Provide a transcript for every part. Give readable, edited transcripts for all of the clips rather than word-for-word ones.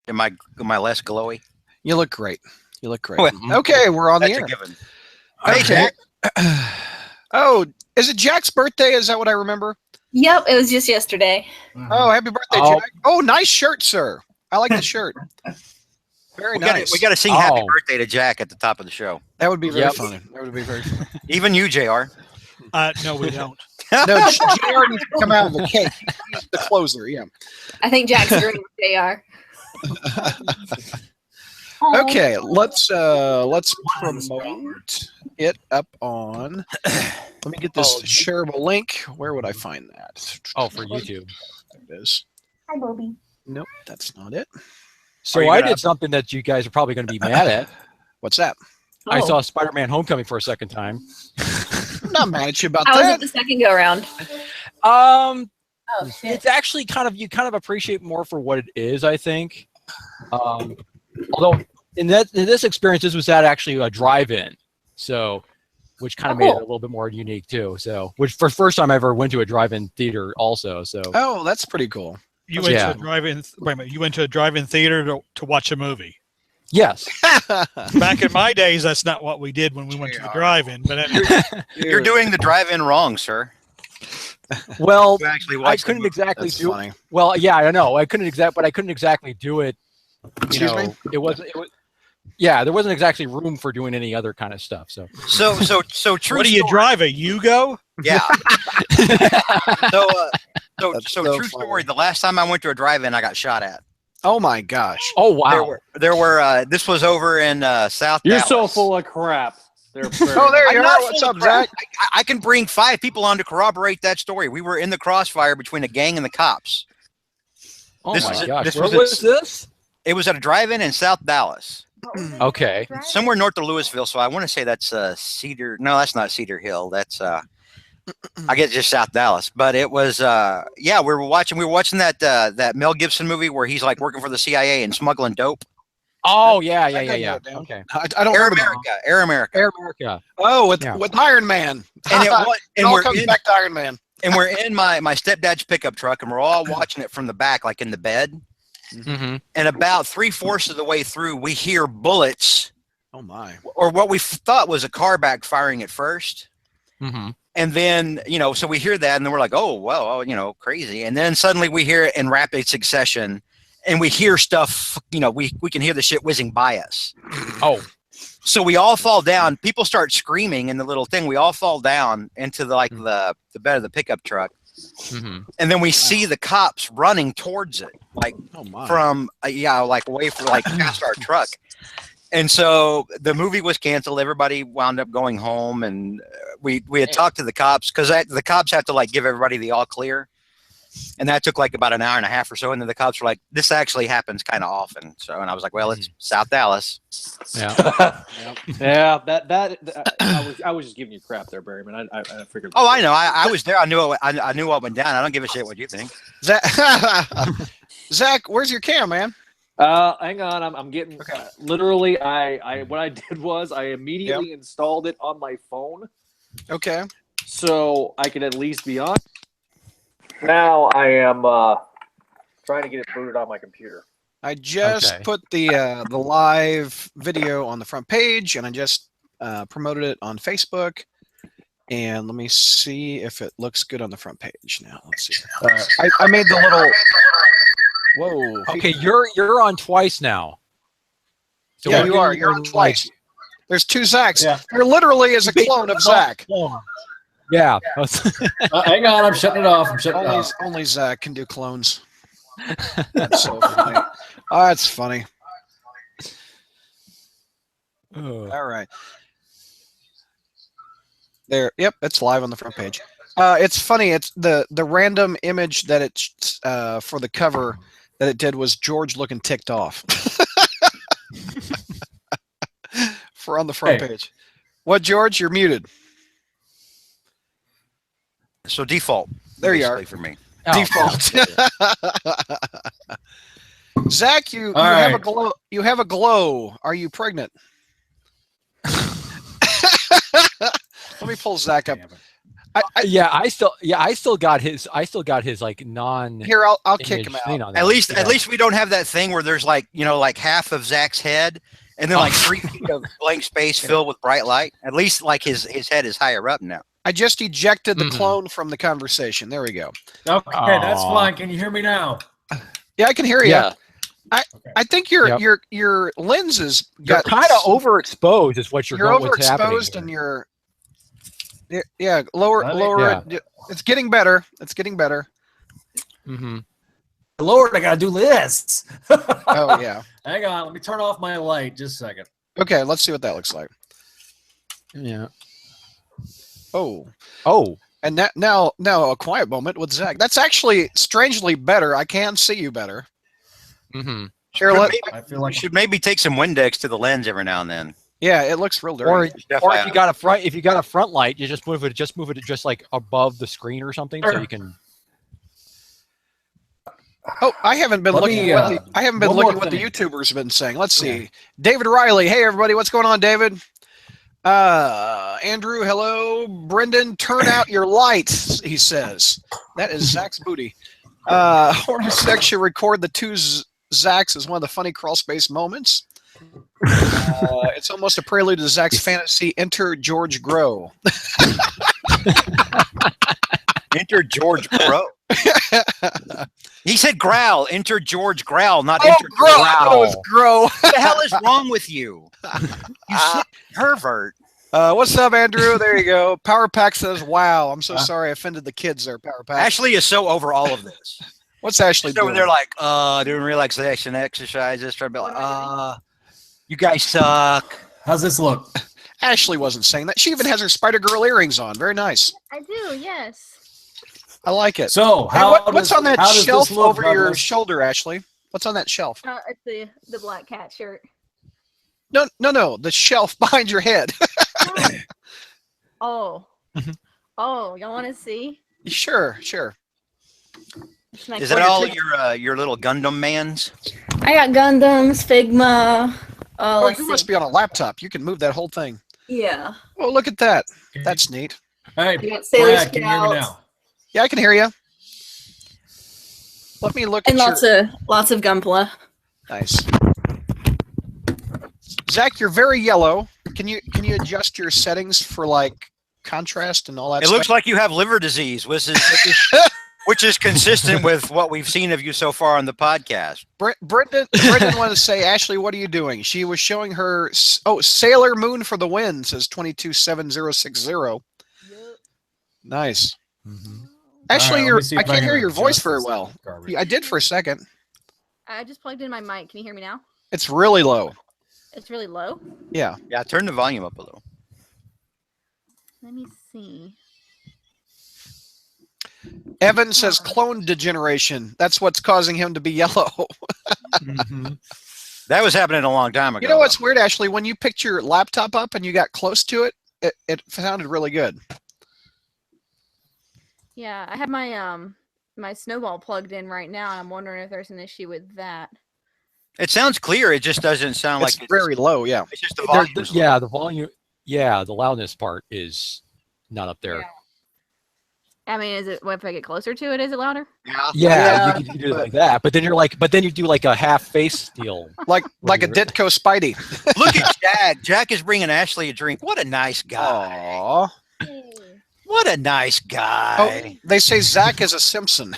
Am I less glowy? You look great. You look great. Well, Okay, we're on the That's air. a given. Okay. Hey, Jack. Oh, is it Jack's birthday? Is that what I remember? Yep, it was just yesterday. Oh, happy birthday, Jack. Oh, nice shirt, sir. I like the shirt. Very nice. We got to sing happy birthday to Jack at the top of the show. That would be very funny. That would be very funny. Even you, JR. No, we don't. No, JR needs to come out of the cake. He's the closer, yeah. I think Jack's agreeing with JR. Okay, let's promote it up on. Let me get this shareable link. Where would I find that? Oh, for YouTube. There it is. Hi, Bobby. Nope, that's not it. So I did something that you guys are probably going to be mad at. What's that? I saw Spider-Man: Homecoming for a second time. I'm not mad at you about How was that. it the second go around? It's actually you kind of appreciate more for what it is, I think. Although in this experience, this was actually a drive-in, so which kind of made it a little bit more unique too. So, which for the first time I ever went to a drive-in theater, also. So. Oh, that's pretty cool. You went to a drive-in. Wait a minute. You went to a drive-in theater to watch a movie. Yes. Back in my days, that's not what we did when we went to the drive-in. But anyway. You're doing the drive-in wrong, sir. Well, I couldn't exactly do. Funny. Well, yeah, I know. I couldn't exactly do it. Excuse me? It was. Yeah, there wasn't exactly room for doing any other kind of stuff. So true. What do you drive? A Yugo? Yeah. so true story. The last time I went to a drive-in, I got shot at. Oh my gosh. Oh wow. There were. This was over in South. You're Dallas. so full of crap. Oh, there you are. What's up, Zach? I can bring 5 people on to corroborate that story. We were in the crossfire between a gang and the cops. Oh my gosh. Where was this? It was at a drive-in in South Dallas. Okay. Somewhere north of Louisville. So I want to say that's Cedar. No, that's not Cedar Hill. That's I guess just South Dallas. But it was we were watching that Mel Gibson movie where he's like working for the CIA and smuggling dope. Oh yeah. Okay. I don't remember. Air America. Oh, with Iron Man. And it all comes back to Iron Man. And we're in my stepdad's pickup truck, and we're all watching it from the back, like in the bed. Mm-hmm. And about 3/4 of the way through, we hear bullets. Oh my! Or what we thought was a car backfiring at first. Mm-hmm. And then so we hear that, and then we're like, oh well, crazy. And then suddenly we hear it in rapid succession, and we hear stuff. We can hear the shit whizzing by us. Oh. So we all fall down. People start screaming in the little thing. We all fall down into the bed of the pickup truck. Mm-hmm. And then we see the cops running towards it, from away from past our truck. And so the movie was canceled. Everybody wound up going home, and we had talked to the cops because the cops have to give everybody the all clear. And that took about an hour and a half or so. And then the cops were like, this actually happens kind of often. So, and I was like, well, it's South Dallas. Yeah. Yeah. I was just giving you crap there, Barry, man. I figured. Oh, I know. I was there. I knew what went down. I don't give a shit what you think. Zach, where's your cam, man? Hang on. I'm getting literally. What I did was I immediately installed it on my phone. Okay. So I could at least be on. Now I am trying to get it booted on my computer. I just put the live video on the front page, and I just promoted it on Facebook. And let me see if it looks good on the front page now. Let's see. I made the little. Whoa. Okay, you're on twice now. So yeah, you are. You're on twice. There's 2 Zachs. Yeah. There literally is a clone of Zach. Yeah. Hang on, I'm shutting it off. Only Zach can do clones. That's so funny. Oh, that's funny. All right. There. Yep, it's live on the front page. It's funny. It's the random image that it's for the cover that it did was George looking ticked off. For on the front page. What, George? You're muted. So default. There you are. For me. Default. Zach, you have a glow. You have a glow. Are you pregnant? Let me pull Zach up. I still got his like non. Here, I'll kick him out. At least we don't have that thing where there's like like half of Zach's head and then like 3 feet of blank space filled with bright light. At least like his head is higher up now. I just ejected the clone from the conversation. There we go. Okay, that's fine. Can you hear me now? Yeah, I can hear you. Yeah. I think your lens is You're kind of overexposed, is what you're going. What's happening overexposed, and you're lower. Yeah. It's getting better. It's getting better. Mm-hmm. Lord, I gotta do this. Oh yeah. Hang on, let me turn off my light. Just a second. Okay, let's see what that looks like. Yeah. Oh. And that now a quiet moment with Zach. That's actually strangely better. I can see you better. Mm-hmm. Cheryl, I feel like you should maybe take some Windex to the lens every now and then. yeah, it looks real dirty. Or if you got a front light, you just move it like above the screen or something, so you can. Oh, I haven't been looking. I haven't been looking what the YouTubers have been saying. Let's see. David Riley. Hey everybody, what's going on, David? Andrew, hello. Brendan, turn out your lights. He says that is Zach's booty. Horner section record the two Zachs is one of the funny Crawlspace moments. It's almost a prelude to Zach's fantasy. Enter George Grow. Enter George Grow. He said growl. Enter George Growl, not enter grow. Growl. I thought it was grow. What the hell is wrong with you? You sick pervert. What's up, Andrew? There you go. Power Pack says, wow. I'm so sorry I offended the kids there, Power Pack. Ashley is so over all of this. What's Ashley doing? They're like, doing relaxation exercises. Trying to be like, you guys suck. how's this look? Ashley wasn't saying that. She even has her Spider Girl earrings on. Very nice. I do, yes. I like it. So Hey, what's on that shelf over your shoulder, Ashley? What's on that shelf? It's the black cat shirt. No. The shelf behind your head. Oh. Oh, y'all want to see? Sure. Is that all your little Gundam mans? I got Gundams, Figma. Oh, Let's you see. must be on a laptop. You can move that whole thing. Yeah. Oh, look at that. That's neat. Hey, You got Sailor Brad, can you hear me Scouts. now? Yeah, I can hear you. Let me look And at lots of Gunpla. Nice. Zach, you're very yellow. Can you adjust your settings for like contrast and all that It stuff? looks like you have liver disease, which is consistent with what we've seen of you so far on the podcast. Brendan wanted to say, Ashley, what are you doing? She was showing her. Oh, Sailor Moon for the win, says 227060. Yep. Nice. Mm-hmm. Ashley, All right, I can't hear your voice adjust very this well. garbage. I did for a second. I just plugged in my mic. Can you hear me now? It's really low. It's really low. Yeah. Yeah, turn the volume up a little. Let me see. Evan says clone degeneration. That's what's causing him to be yellow. Mm-hmm. That was happening a long time ago. You know what's weird, Ashley? When you picked your laptop up and you got close to it, it sounded really good. Yeah, I have my my snowball plugged in right now, and I'm wondering if there's an issue with that. It sounds clear. It just doesn't sound It's like very low, yeah. It's just the volume. Yeah, the volume. Yeah, the loudness part is not up there. Yeah. I mean, is it if I get closer to it? Is it louder? Yeah, you can do it like that, but then you do like a half face deal, Like a Ditko Spidey. Look at Jack. Jack is bringing Ashley a drink. What a nice guy. Aww. What a nice Oh, guy. they say Zach is a Simpson.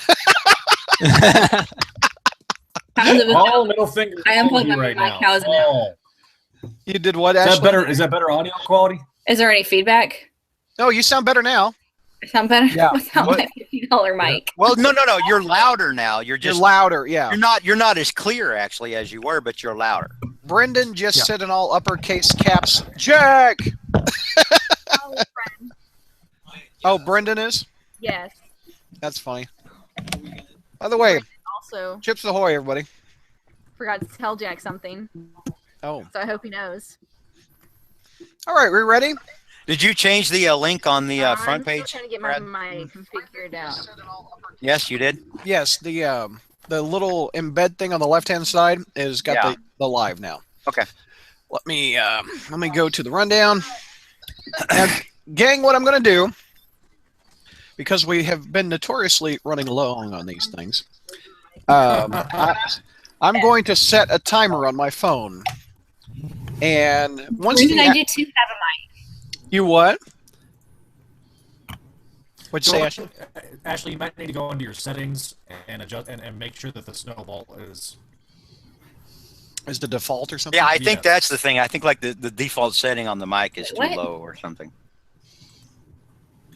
All middle fingers. I unplugged my right mic. now. How is it now? You did what, Is Ashley? that better? Is that better audio quality? Is there any feedback? No, you sound better now. Sound better? Yeah. Without What? my $50 mic. Well, no. You're louder now. You're You're just louder, yeah. You're not as clear actually as you were, but you're louder. Brendan just said in all uppercase caps, Jack! Oh, friend. Oh, Brendan is? Yes. That's funny. By the way, Also, Chips Ahoy, everybody. forgot to tell Jack something, Oh. so I hope he knows. All right, we ready? Did you change the link on the front I'm page? still trying to get my Brad? mic figured out. Yes, you did. Yes, the little embed thing on the left-hand side is got the live now. Okay. Let me go to the rundown. Now, gang, what I'm going to do because we have been notoriously running long on these things. I'm going to set a timer on my phone, and once Brendan, I do too have a mic. you what? What'd you say, Ashley? Ashley, you might need to go into your settings and adjust and make sure that the snowball is the default or something? Yeah, I think that's the thing. I think like the default setting on the mic is too What? low or something.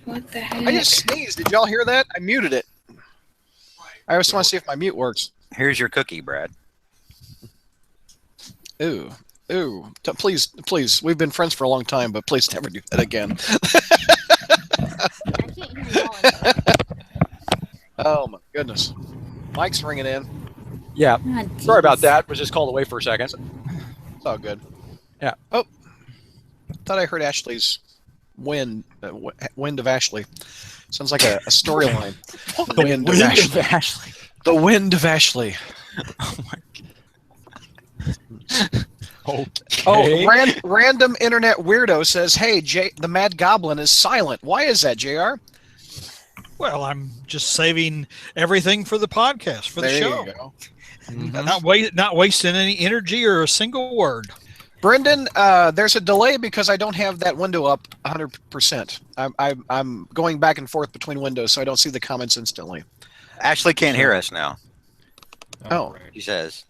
What the heck? I just sneezed. Did y'all hear that? I muted it. I just want to see if my mute works. Here's your cookie, Brad. Ooh. Ooh. Please, please. We've been friends for a long time, but please never do that again. I can't hear y'all. Oh, my goodness. Mike's ringing in. Yeah. God, Sorry about jeez. that. Was just called away for a second. It's all good. Yeah. Oh. Thought I heard Ashley's wind. Wind of Ashley. Sounds like a storyline. The wind of Ashley. Ashley. The wind of Ashley. Oh my god. Okay. Oh, random internet weirdo says, "Hey, the Mad Goblin is silent. Why is that, JR?" Well, I'm just saving everything for the podcast, for the There show. you go. Not wasting any energy or a single word. Brendan, there's a delay because I don't have that window up 100%. I'm going back and forth between windows, so I don't see the comments instantly. Ashley can't hear us now. Oh. Right. He says.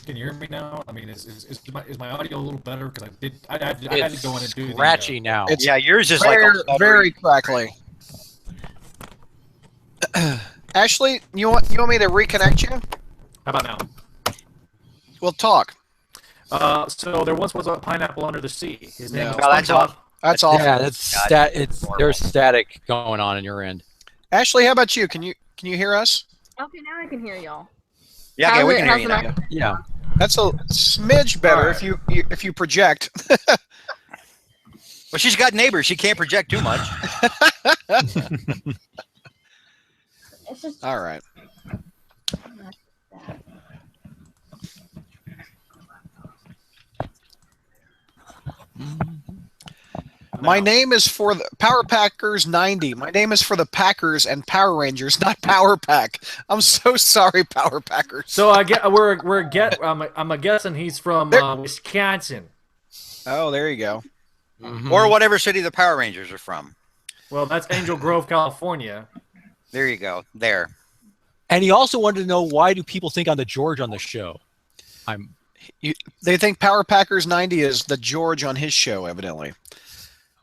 Can you hear me now? I mean, is my audio a little better? Because I had to go in and do the Scratchy now. It's Yeah, yours is very, like very crackly. Ashley, you want me to reconnect you? How about now? We'll talk. So there once was a pineapple under the sea. His name No. was No, that's SpongeBob. off. That's all. Yeah, that's there's static going on your end. Ashley, how about you? Can you hear us? Okay, now I can hear y'all. Yeah, okay, we can hear you How's now. the Yeah. That's a smidge better All if you project. Well, she's got neighbors. She can't project too much. It's just All right. My name is for the Power Packers 90. My name is for the Packers and Power Rangers, not Power Pack. I'm so sorry, Power Packers. So I'm guessing he's from Wisconsin. Oh, there you go. Or whatever city the Power Rangers are from. Well, that's Angel Grove, California. There you go. There. And he also wanted to know, why do people think I'm the George on the show? They think Power Packers 90 is the George on his show, evidently.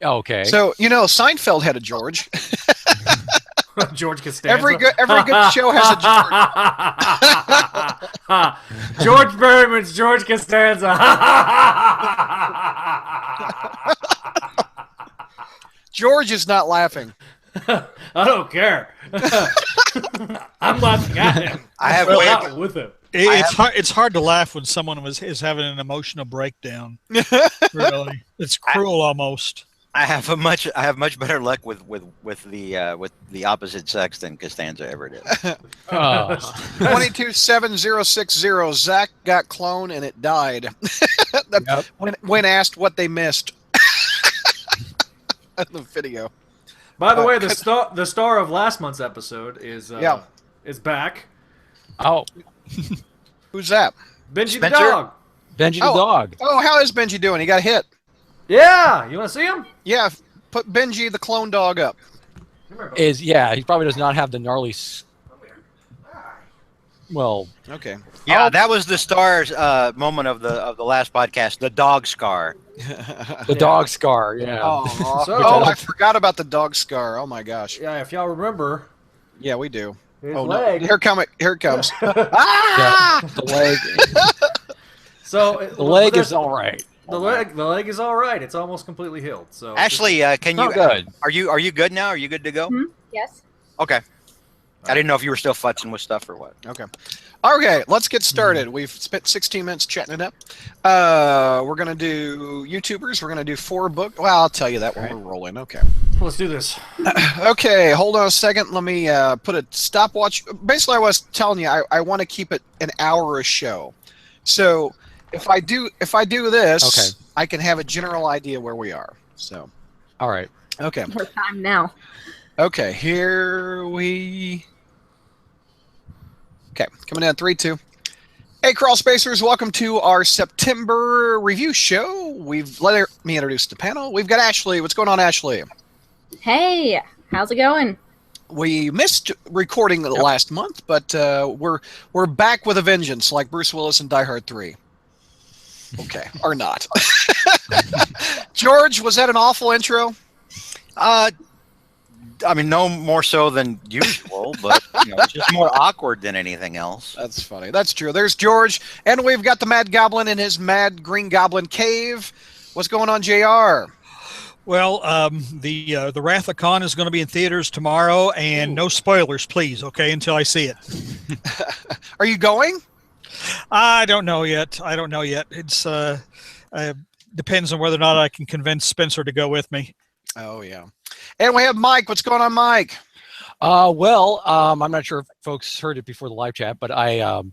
Okay. So, Seinfeld had a George. George Costanza. Every good show has a George. George Berman's George Costanza. George is not laughing. I don't care. I'm laughing at him. I have Well, way not with him. It's hard to laugh when someone is having an emotional breakdown. Really, it's cruel almost. I have much better luck with the opposite sex than Costanza ever did. 227060. Zach got clone and it died. Yep. When asked what they missed. The video. By the way, the star of last month's episode is back. Oh, Who's that? Benji the Spencer? dog. Benji the Oh. dog. Oh, how is Benji doing? He got hit. Yeah, you want to see him? Yeah, put Benji the clone dog up. He probably does not have the gnarly. Well, Okay. Yeah, that was the star's moment of the last podcast. The dog scar. the dog scar. Yeah. Oh, So- I forgot about the dog scar. Oh my gosh. Yeah, if y'all remember, Yeah, we do. his Oh leg. no! Here it comes. Yeah. The leg. So The leg is all right. the leg is all right. It's almost completely healed. So Ashley, can you? Not good. Are you good now? Are you good to go? yes. Okay. I didn't know if you were still futzing with stuff or what. Okay. Okay, let's get started. We've spent 16 minutes chatting it up. We're going to do YouTubers. We're going to do 4 books. Well, I'll tell you that when we're rolling. Okay. let's do this. Okay, hold on a second. Let me put a stopwatch. Basically, I was telling you, I want to keep it an hour a show. So if I do this, Okay. I can have a general idea where we are. So, All right. Okay. More time now. Okay, here we... Okay, coming in 3, 2. Hey, Crawlspacers, welcome to our September review show. Let me introduce the panel. We've got Ashley. What's going on, Ashley? Hey, how's it going? We missed recording last month, but we're back with a vengeance, like Bruce Willis in Die Hard 3. Okay, or not. George, was that an awful intro? I mean, no more so than usual, but it's just more awkward than anything else. That's funny. That's true. There's George, and we've got the Mad Goblin in his Mad Green Goblin cave. What's going on, JR? Well, the Wrath of Khan is going to be in theaters tomorrow, and no spoilers, please. Okay, until I see it. Are you going? I don't know yet. It's depends on whether or not I can convince Spencer to go with me. Oh yeah. And we have Mike. What's going on, Mike? I'm not sure if folks heard it before the live chat, but I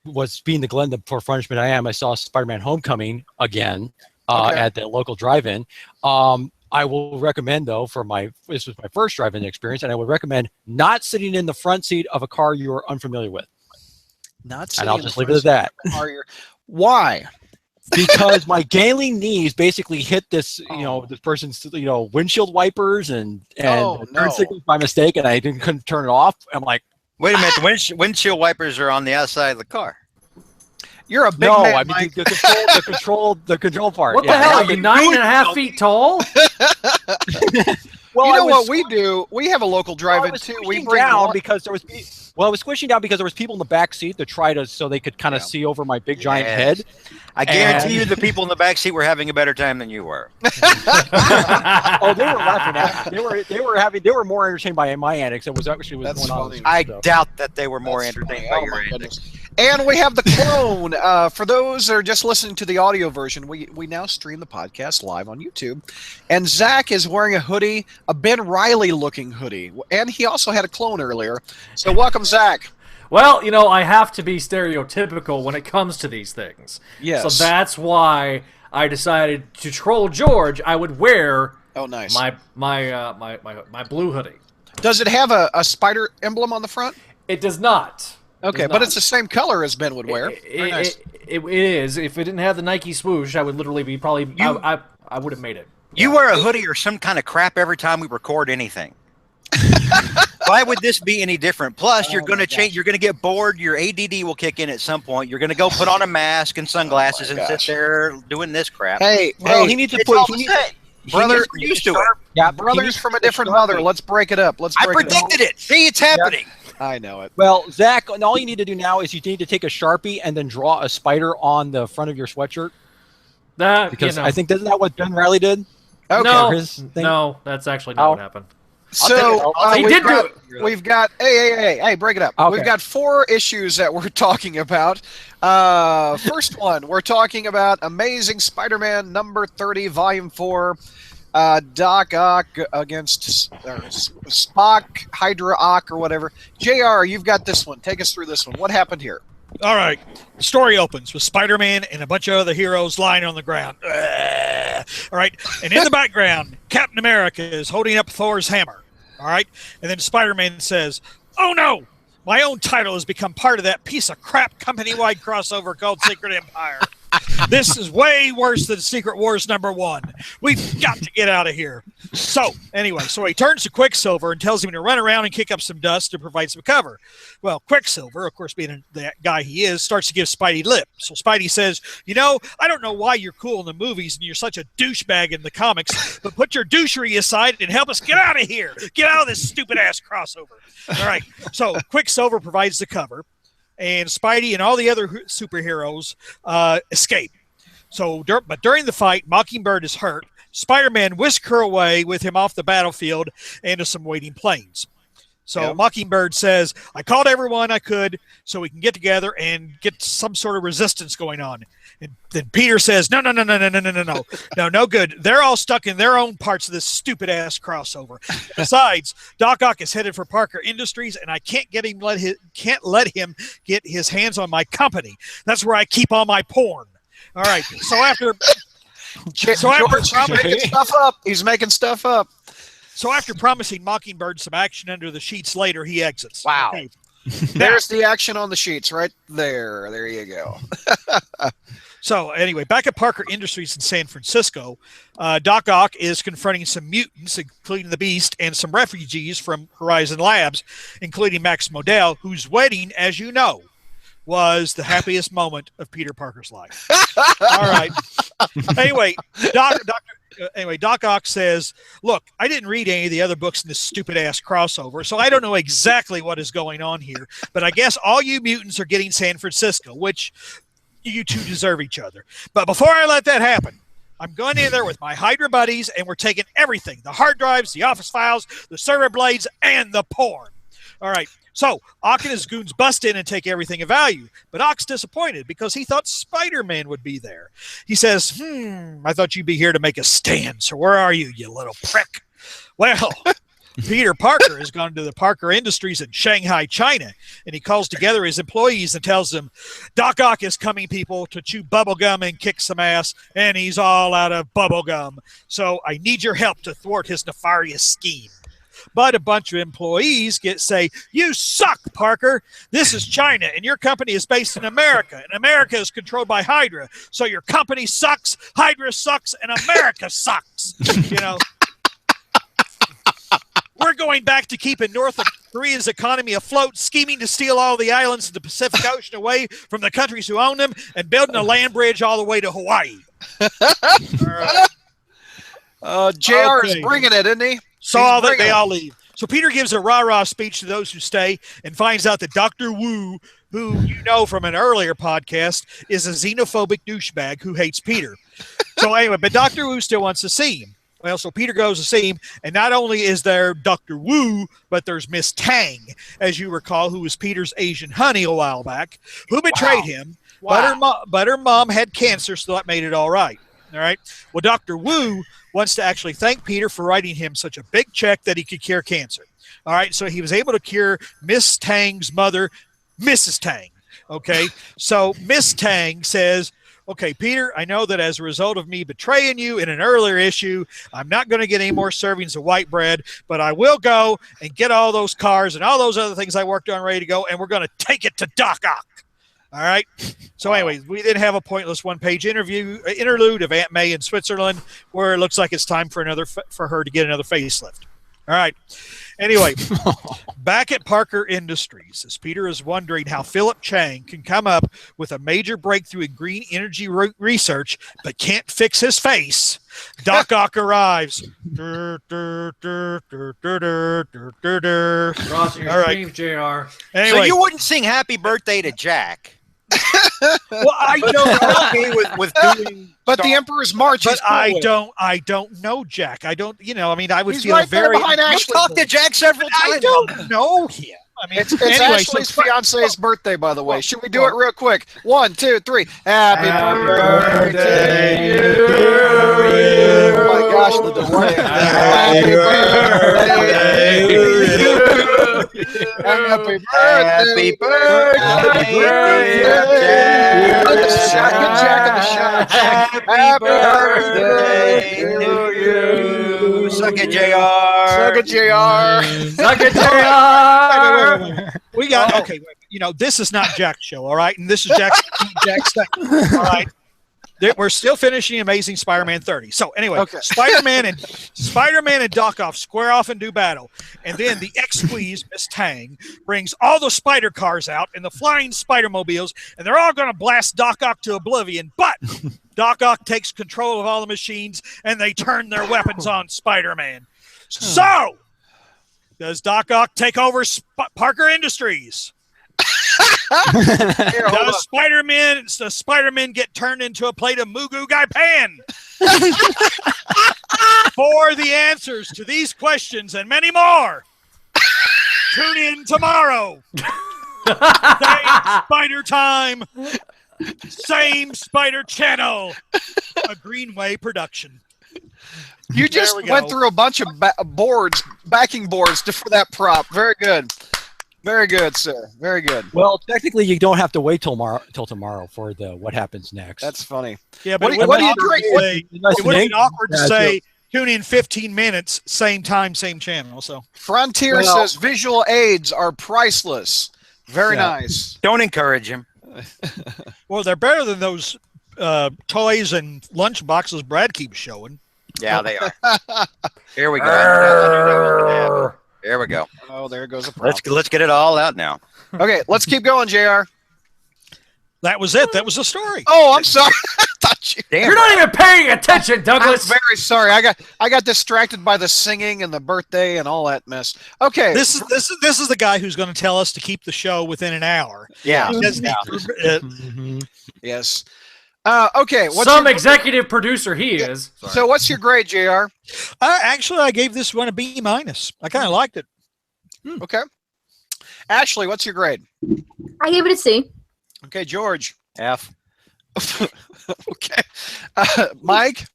was being the Glenn the poor punishment I am. I saw Spider-Man Homecoming again at the local drive-in. I will recommend, though, this was my first drive-in experience, and I would recommend not sitting in the front seat of a car you are unfamiliar with. And I'll just leave it at that. Why? Because my gangling knees basically hit this, this person's, windshield wipers and turn signals by mistake, and I couldn't turn it off. I'm like, wait a minute, the windshield wipers are on the outside of the car. You're a big man, I mean Mike. the control part. What the hell? Are you 9.5 feet tall? Well, you know what we do? We have a local drive-in too. We bring down because there was. Well, I was squishing down because there was people in the back seat that tried so they could kind of see over my big giant head. I guarantee you, the people in the back seat were having a better time than you were. Oh, they were laughing at me. They were more entertained by my antics than was actually going on. I doubt that they were more entertained by your antics. And we have the clone. For those that are just listening to the audio version, we now stream the podcast live on YouTube. And Zach is wearing a hoodie, a Ben Riley-looking hoodie. And he also had a clone earlier. So welcome, Zach. Well, I have to be stereotypical when it comes to these things. Yes. So that's why I decided to troll George. I would wear my blue hoodie. Does it have a spider emblem on the front? It does not. Okay, but it's the same color as Ben would wear. It is. If it didn't have the Nike swoosh, I would literally be I would have made it. You wear a hoodie or some kind of crap every time we record anything. Why would this be any different? Plus, you're going to change. You're going to get bored. Your ADD will kick in at some point. You're going to go put on a mask and sunglasses and sit there doing this crap. Hey, he needs to put. Brothers are used to it. Yeah, brothers from a different mother. Let's break it up. I predicted it. See, it's happening. I know it. Well, Zach, all you need to do now is you need to take a Sharpie and then draw a spider on the front of your sweatshirt. Because I think isn't that what Ben Riley did? Okay. No, that's actually not what happened. So we've got hey, break it up. Okay. We've got 4 issues that we're talking about. First one, we're talking about Amazing Spider-Man number 30, Volume 4. Doc Ock against Spock, Hydra Ock, or whatever. JR, you've got this one. Take us through this one. What happened here? All right. The story opens with Spider-Man and a bunch of other heroes lying on the ground. All right. And in the background, Captain America is holding up Thor's hammer. All right. And then Spider-Man says, "Oh, no. My own title has become part of that piece of crap company-wide crossover called Secret Empire. This is way worse than Secret Wars #1. We've got to get out of here." So, anyway, he turns to Quicksilver and tells him to run around and kick up some dust to provide some cover. Well, Quicksilver, of course, being the guy he is, starts to give Spidey lip. So Spidey says, "I don't know why you're cool in the movies and you're such a douchebag in the comics, but put your douchery aside and help us get out of here. Get out of this stupid-ass crossover." All right, so Quicksilver provides the cover, and Spidey and all the other superheroes escape. But during the fight, Mockingbird is hurt. Spider-Man whisks her away with him off the battlefield into some waiting planes. So Mockingbird says, "I called everyone I could so we can get together and get some sort of resistance going on." And then Peter says, No, no good. They're all stuck in their own parts of this stupid-ass crossover. Besides, Doc Ock is headed for Parker Industries, and I can't let him get his hands on my company. That's where I keep all my porn. All right, so George making stuff up. He's making stuff up. So after promising Mockingbird some action under the sheets later, he exits. Wow. Okay. There's the action on the sheets right there. There you go. So anyway, back at Parker Industries in San Francisco, Doc Ock is confronting some mutants, including the Beast, and some refugees from Horizon Labs, including Max Modell, whose wedding, as you know, was the happiest moment of Peter Parker's life. All right. Anyway, Doc Ock says, look, I didn't read any of the other books in this stupid-ass crossover, so I don't know exactly what is going on here, but I guess all you mutants are getting San Francisco, which you two deserve each other. But before I let that happen, I'm going in there with my Hydra buddies, and we're taking everything, the hard drives, the office files, the server blades, and the porn. All right. So Ock and his goons bust in and take everything of value, but Ock's disappointed because he thought Spider-Man would be there. He says, I thought you'd be here to make a stand, so where are you, you little prick? Well, Peter Parker has gone to the Parker Industries in Shanghai, China, and he calls together his employees and tells them, Doc Ock is coming, people, to chew bubblegum and kick some ass, and he's all out of bubblegum. So I need your help to thwart his nefarious scheme. But a bunch of employees say, you suck, Parker. This is China, and your company is based in America, and America is controlled by Hydra. So your company sucks, Hydra sucks, and America sucks. You know, we're going back to keeping North Korea's economy afloat, scheming to steal all the islands in the Pacific Ocean away from the countries who own them, and building a land bridge all the way to Hawaii. All right. JR is bringing it, isn't he? Saw that they all leave. So Peter gives a rah-rah speech to those who stay and finds out that Dr. Wu, who you know from an earlier podcast, is a xenophobic douchebag who hates Peter. So anyway, but Dr. Wu still wants to see him. Well, so Peter goes to see him, and not only is there Dr. Wu, but there's Miss Tang, as you recall, who was Peter's Asian honey a while back, who betrayed him, but her mom had cancer, so that made it all right. All right. Well, Dr. Wu wants to actually thank Peter for writing him such a big check that he could cure cancer. All right. So he was able to cure Miss Tang's mother, Mrs. Tang. Okay. So Miss Tang says, okay, Peter, I know that as a result of me betraying you in an earlier issue, I'm not going to get any more servings of white bread, but I will go and get all those cars and all those other things I worked on ready to go, and we're going to take it to Doc Ock. All right. So anyway, we then have a pointless one-page interlude of Aunt May in Switzerland, where it looks like it's time for her to get another facelift. All right. Anyway, back at Parker Industries, as Peter is wondering how Philip Chang can come up with a major breakthrough in green energy research, but can't fix his face, Doc Ock arrives. Crossing your streams, JR. Anyway, so you wouldn't sing Happy Birthday to Jack? Well, I don't okay with doing, but the Emperor's March. But I don't know Jack. I don't. You know, I mean, I would feel right very. I've talked to Jack several times. I don't know him. I mean, it's Ashley's fiance's birthday, by the way. Should we do it real quick? 1, 2, 3. Happy birthday to you. Oh my gosh, the delay. Happy birthday to you. Happy birthday. Happy birthday. Jack in the shot. Happy birthday to you. Suck it, JR. Suck it, JR. Suck it, JR. Wait. We got okay. You know, this is not Jack's show, all right, and this is Jack's thing, all right. We're still finishing Amazing Spider-Man 30. So anyway, okay. Spider-Man and Doc Ock square off and do battle, and then the X-Squeeze, Miss Tang, brings all the spider cars out and the flying Spider-Mobiles, and they're all going to blast Doc Ock to oblivion. But Doc Ock takes control of all the machines, and they turn their weapons on Spider-Man. So, does Doc Ock take over Parker Industries? Does Spider-Man get turned into a plate of Mugu Gai Pan? For the answers to these questions and many more, tune in tomorrow. Same Spider Time, same Spider Channel, a Greenway production. You just went through a bunch of backing boards for that prop. Very good. Very good, sir. Very good. Well, technically, you don't have to wait till tomorrow for the what happens next. That's funny. Yeah, but what do you drink? It would be awkward to say tune in 15 minutes, same time, same channel. So Frontier says visual aids are priceless. Very nice. Don't encourage him. Well, they're better than those toys and lunch boxes Brad keeps showing. Yeah, they are. Here we go. There we go. Oh, there goes a prompt. Let's get it all out now. Okay, let's keep going, JR. That was it. That was the story. Oh, I'm sorry. I thought You're not even paying attention, Douglas. I'm very sorry. I got distracted by the singing and the birthday and all that mess. Okay. This is the guy who's going to tell us to keep the show within an hour. Yeah. Yes. Okay. Some executive producer he is. Sorry. So what's your grade, JR? Actually, I gave this one a B-. I kind of liked it. Okay. Ashley, what's your grade? I gave it a C. Okay, George. F. Okay. Mike?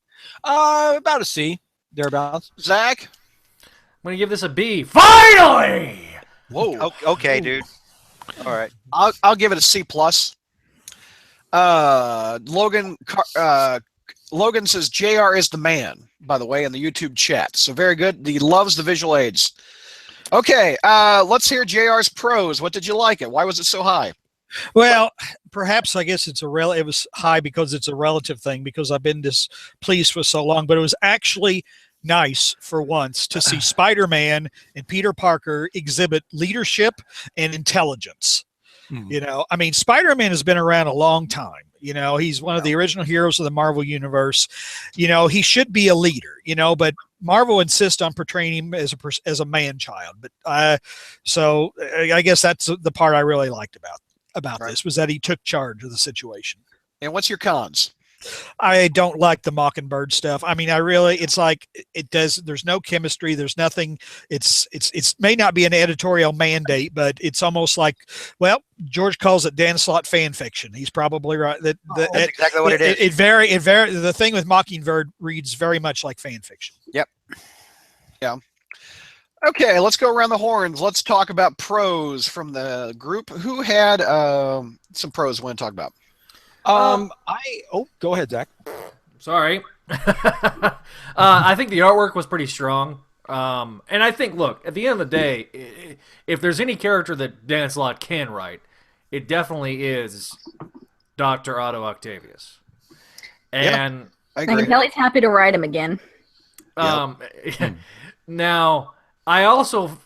About a C, thereabouts. Zach? I'm going to give this a B. Finally! Whoa. Okay, dude. All right. I'll give it a C+. Logan says JR is the man, by the way, in the YouTube chat. So very good. He loves the visual aids. Okay, let's hear JR's pros. What did you like it? Why was it so high? Well, perhaps I guess it was high because it's a relative thing because I've been displeased for so long, but it was actually nice for once to see Spider-Man and Peter Parker exhibit leadership and intelligence. You know, I mean, Spider-Man has been around a long time. You know, he's one of the original heroes of the Marvel Universe. You know, he should be a leader, you know, but Marvel insists on portraying him as a man-child. But so I guess that's the part I really liked about this was that he took charge of the situation. And what's your cons? I don't like the Mockingbird stuff. I mean, it's like there's no chemistry. There's nothing. It's may not be an editorial mandate, but it's almost like, well, George calls it Dan Slott fan fiction. He's probably right. That's exactly what it is. The thing with Mockingbird reads very much like fan fiction. Yep. Yeah. Okay, let's go around the horns. Let's talk about pros from the group. Who had some pros we want to talk about? Go ahead, Zach. Sorry. I think the artwork was pretty strong. And I think, look, at the end of the day, if there's any character that Dan Slott can write, it definitely is Dr. Otto Octavius. And I can tell he's happy to write him again. Now, I also,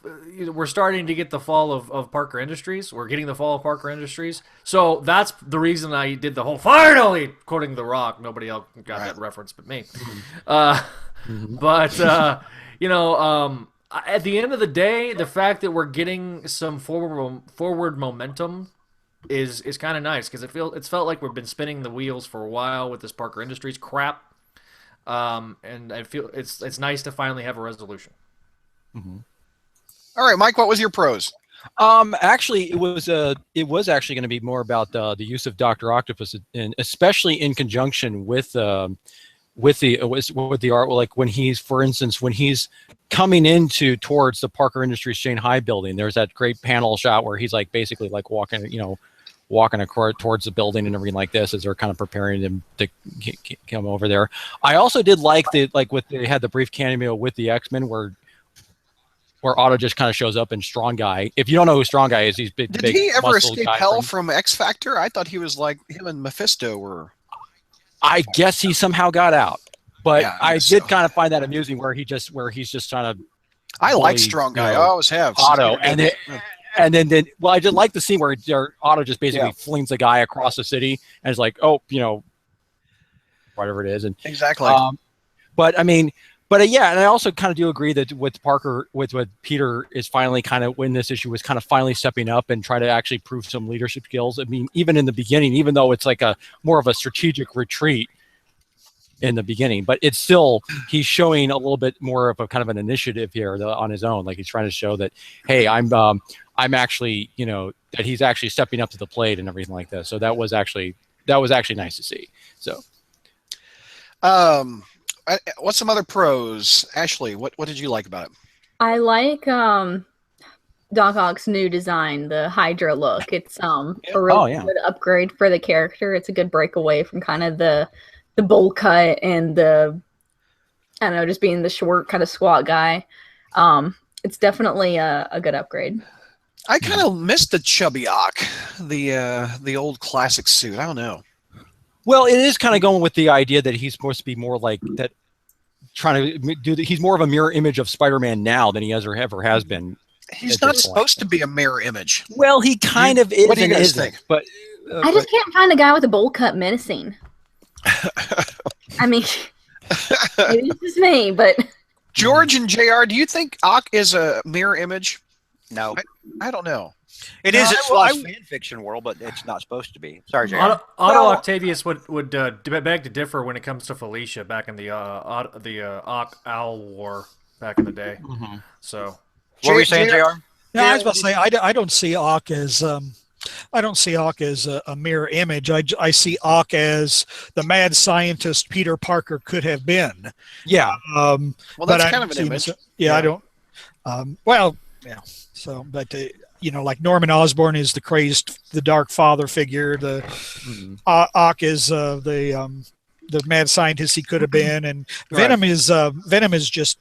we're starting to get the fall of Parker Industries. We're getting the fall of Parker Industries. So that's the reason I did the whole finally quoting The Rock. Nobody else got that reference but me. But, you know, at the end of the day, the fact that we're getting some forward momentum is kind of nice because it's felt like we've been spinning the wheels for a while with this Parker Industries crap. And I feel it's nice to finally have a resolution. All right, Mike, what was your pros? Actually, it was actually going to be more about the use of Dr. Octopus, and especially in conjunction with the art. Like when he's, for instance, when he's coming towards the Parker Industries Shanghai building, there's that great panel shot where he's like basically like walking towards the building and everything like this as they're kind of preparing him to come over there. I also did like they had the brief cameo with the X-Men where Otto just kind of shows up in Strong Guy. If you don't know who Strong Guy is, he's big. Did he ever escape hell from X Factor? I thought he was like him and Mephisto were. I guess he somehow got out, but yeah, I did kind of find that amusing where he's just trying to. I like Strong Guy. I always have Otto, and then I did like the scene where Otto just basically flings the guy across the city and is like, oh, you know, whatever it is, and exactly. But I mean. But yeah, and I also kind of do agree that with Parker, with what Peter is finally kind of, when this issue was kind of finally stepping up and try to actually prove some leadership skills. I mean, even in the beginning, even though it's like more of a strategic retreat in the beginning, but it's still, he's showing a little bit more of a kind of an initiative here on his own. Like he's trying to show that, hey, I'm actually, you know, that he's actually stepping up to the plate and everything like that. So that was actually nice to see. So, what's some other pros? Ashley, what did you like about it? I like Doc Ock's new design, the Hydra look. It's a really good upgrade for the character. It's a good breakaway from kind of the bowl cut and the, I don't know, just being the short kind of squat guy. It's definitely a good upgrade. I kind of missed the chubby Ock, the old classic suit. I don't know. Well, it is kind of going with the idea that he's supposed to be more like that, trying to do. He's more of a mirror image of Spider-Man now than he ever has been. He's not supposed to be a mirror image. Well, he kind of is. What do you guys think? But I just can't find a guy with a bowl cut menacing. I mean, maybe it's just me, but George and JR, do you think Ock is a mirror image? No, I don't know. It is a fan fiction world, but it's not supposed to be. Sorry, JR. Otto Octavius would beg to differ when it comes to Felicia back in the Ock Owl War back in the day. So, what were you saying, JR? No, I was about to say I don't see Ock as a mirror image. I see Ock as the mad scientist Peter Parker could have been. Yeah. Well, that's kind of an image. I don't. Well, yeah. So, but like Norman Osborn is the crazed, the dark father figure. The Ock is the mad scientist he could have been, and Venom is just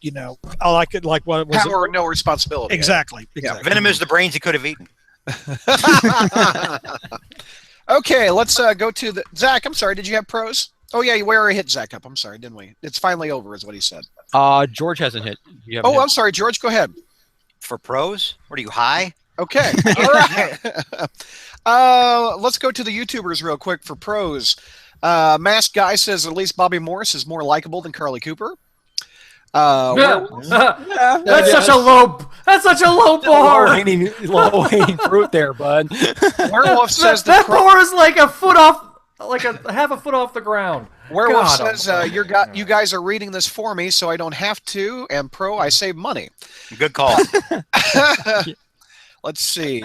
I like it like what was power, no responsibility. Exactly. Yeah, Venom is the brains he could have eaten. Okay, let's go to the Zach. I'm sorry. Did you have pros? Oh yeah, we already hit Zach up. I'm sorry, didn't we? It's finally over, is what he said. George hasn't hit. I'm sorry, George. Go ahead. For pros, what are you high? Okay. All right. Let's go to the YouTubers real quick for pros. Masked Guy says at least Bobby Morris is more likable than Carly Cooper. That's such a low bar. Low hanging fruit there, bud. Werewolf says that bar is like a foot off, like a half a foot off the ground. Werewolf says you guys are reading this for me, so I don't have to. And pro, I save money. Good call. Let's see.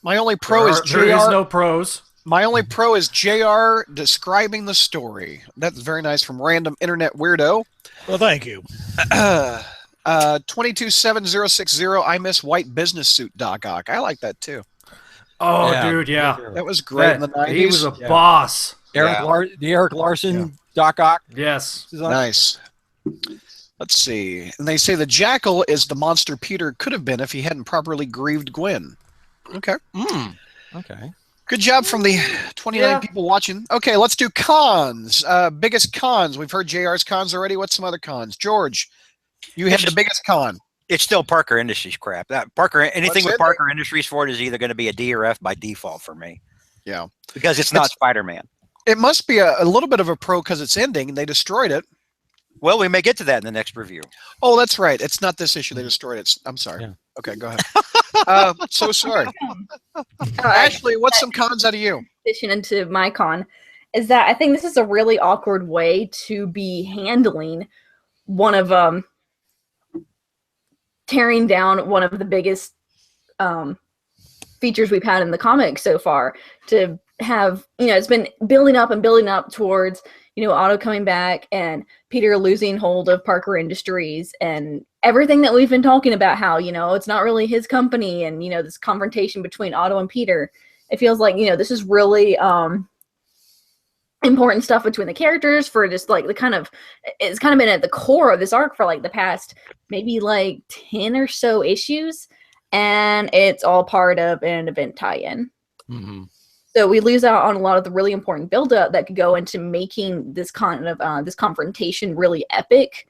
My only pro is JR. There is no pros. My only pro is JR describing the story. That's very nice from Random Internet Weirdo. Well, thank you. 227060. I miss white business suit Doc Ock. I like that too. Oh, yeah, dude, yeah. That was great in the 90s. He was a boss. The Eric Larson Doc Ock. Yes. Nice. Let's see. And they say the Jackal is the monster Peter could have been if he hadn't properly grieved Gwen. Okay. Okay. Good job from the 29 people watching. Okay, let's do cons. Biggest cons. We've heard JR's cons already. What's some other cons? George, you had the biggest con. It's still Parker Industries crap. Anything with Parker Industries for it is either going to be a D or F by default for me. Yeah. Because it's not Spider-Man. It must be a little bit of a pro because it's ending and they destroyed it. Well, we may get to that in the next review. Oh, that's right. It's not this issue. They destroyed it. I'm sorry. Yeah. Okay, go ahead. So sorry. Ashley, what's some cons out of you? Addition into my con is that I think this is a really awkward way to be handling one of tearing down one of the biggest features we've had in the comics so far. To have, it's been building up towards, Otto coming back and Peter losing hold of Parker Industries and everything that we've been talking about, how, it's not really his company and, this confrontation between Otto and Peter. It feels like, this is really important stuff between the characters for just like it's kind of been at the core of this arc for like the past maybe like 10 or so issues. And it's all part of an event tie-in. So we lose out on a lot of the really important build-up that could go into making this kind of this confrontation really epic,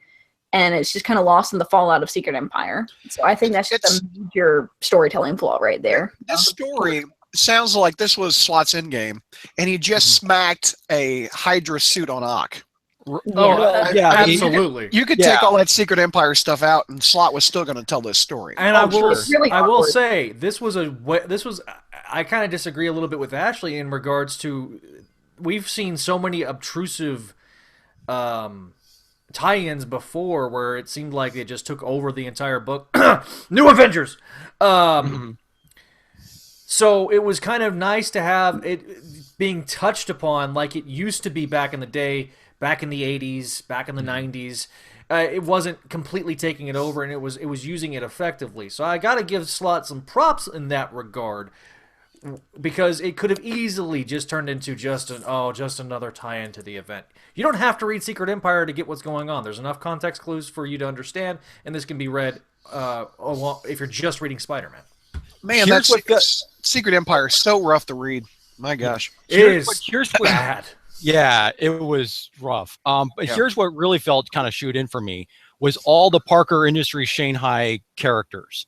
and it's just kind of lost in the fallout of Secret Empire. So I think that's just a major storytelling flaw right there. This story sounds like this was Slot's endgame, and he just smacked a Hydra suit on Ock. Yeah, absolutely. You could take all that Secret Empire stuff out, and Slot was still going to tell this story. And I will say this was I kind of disagree a little bit with Ashley in regards to we've seen so many obtrusive tie-ins before where it seemed like they just took over the entire book. New Avengers. So it was kind of nice to have it being touched upon like it used to be back in the day. Back in the 80s, back in the 90s, it wasn't completely taking it over, and it was using it effectively. So I got to give Slott some props in that regard, because it could have easily just turned into just another tie-in to the event. You don't have to read Secret Empire to get what's going on. There's enough context clues for you to understand, and this can be read if you're just reading Spider-Man. Man, that Secret Empire is so rough to read. My gosh. Here's what bad. Yeah, it was rough. But here's what really felt kind of shoot in for me was all the Parker Industries Shanghai characters,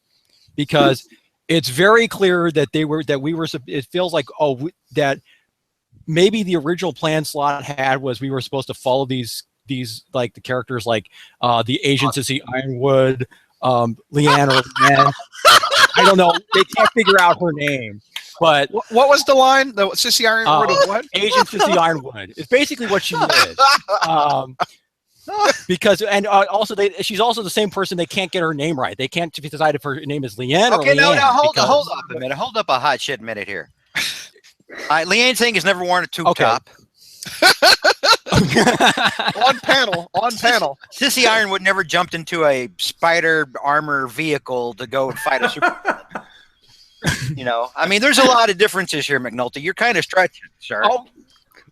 because it's very clear that it feels like that maybe the original plan Slott had was we were supposed to follow these like the characters like the Asian Sissy Ironwood, Leanne or Leanne. I don't know. They can't figure out her name. But what was the line? The Sissy Ironwood of what? Asian Sissy Ironwood. It's basically what she is. Because also she's also the same person. They can't get her name right. They can't decide if her name is Leanne or Leanne. No, hold up a minute. Hold up a hot shit minute here. Leanne Singh has never worn a tube top. on panel. Sissy Ironwood never jumped into a spider armor vehicle to go and fight a super. You know, I mean, there's a lot of differences here, McNulty. You're kind of stretching, sir. Oh,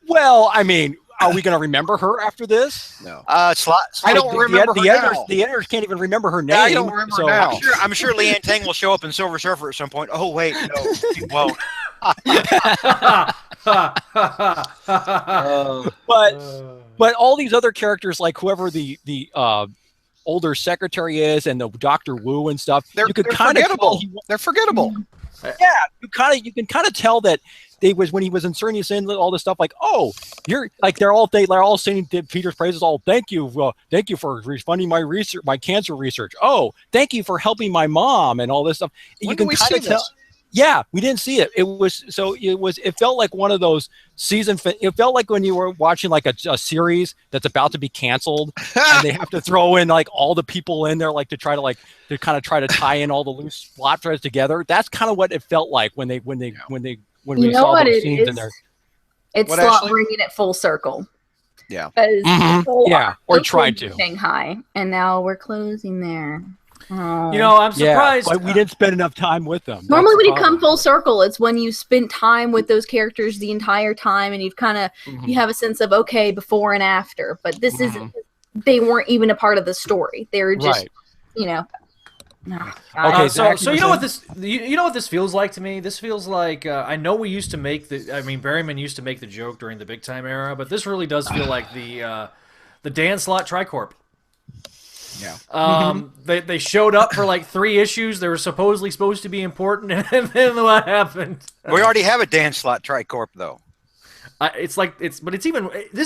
well, I mean, are we going to remember her after this? No. Slot. I don't remember her now. The editors can't even remember her name. I don't remember her now. I'm sure Leanne Tang will show up in Silver Surfer at some point. Oh, wait, no, she won't. But all these other characters, like whoever the older secretary is, and the Dr. Wu and stuff, they're forgettable. They're forgettable. Yeah, you can kind of tell that when he was inserting us in all this stuff, like, oh, you're like they're all saying Peter's praises. Oh, thank you for refunding my cancer research. Oh, thank you for helping my mom and all this stuff. When you can kind of tell. Yeah, we didn't see it. It felt like one of those it felt like when you were watching like a series that's about to be canceled and they have to throw in like all the people in there like to try to tie in all the loose plot threads together. That's kind of what it felt like when we saw those scenes in there. It's Slott bringing it full circle. Yeah. Or tried to. Shanghai, and now we're closing there. Oh. You know, I'm surprised. But we didn't spend enough time with them. Normally when you come full circle, it's when you spend time with those characters the entire time and you've kind of, you have a sense of, okay, before and after. But this isn't, they weren't even a part of the story. They were just, you know. Okay, so you know what this feels like to me? This feels like, I know we used to make Berryman used to make the joke during the Big Time era, but this really does feel like the Dan Slott Tricorp. Yeah. They showed up for like 3 issues. They were supposedly supposed to be important, and then what happened? We already have a Dan Slott Tricorp, though. This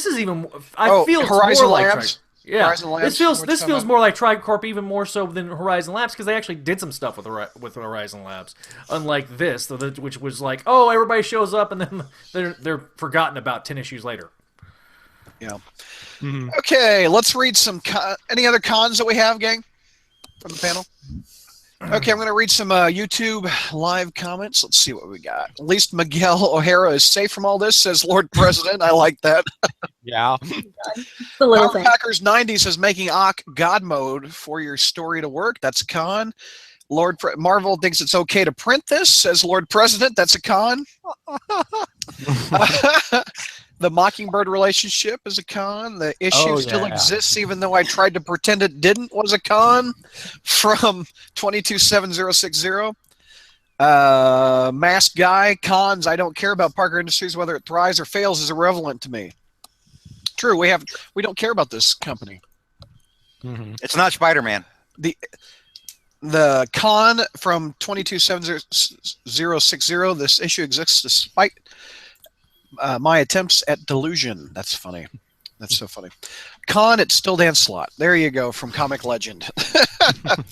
is even. Feel Horizon more Labs. Yeah, Horizon Labs, this feels more like Tricorp, even more so than Horizon Labs, because they actually did some stuff with Horizon Labs. Unlike this, which was like, oh, everybody shows up and then they're forgotten about 10 issues later. Yeah. Okay, let's read some any other cons that we have, gang, from the panel. Okay, I'm going to read some YouTube live comments. Let's see what we got. At least Miguel O'Hara is safe from all this, says Lord President. I like that. Yeah. Power Packers 90 says making Ock God mode for your story to work. That's a con. Marvel thinks it's okay to print this, says Lord President. That's a con. The Mockingbird relationship is a con. The issue still exists, even though I tried to pretend it didn't, was a con, from 227060. Masked Guy, cons, I don't care about Parker Industries. Whether it thrives or fails is irrelevant to me. True, we don't care about this company. It's not Spider-Man. The con from 227060, this issue exists despite my attempts at delusion. That's funny. That's so funny. Con, it's still Dan Slott. There you go, from Comic Legend.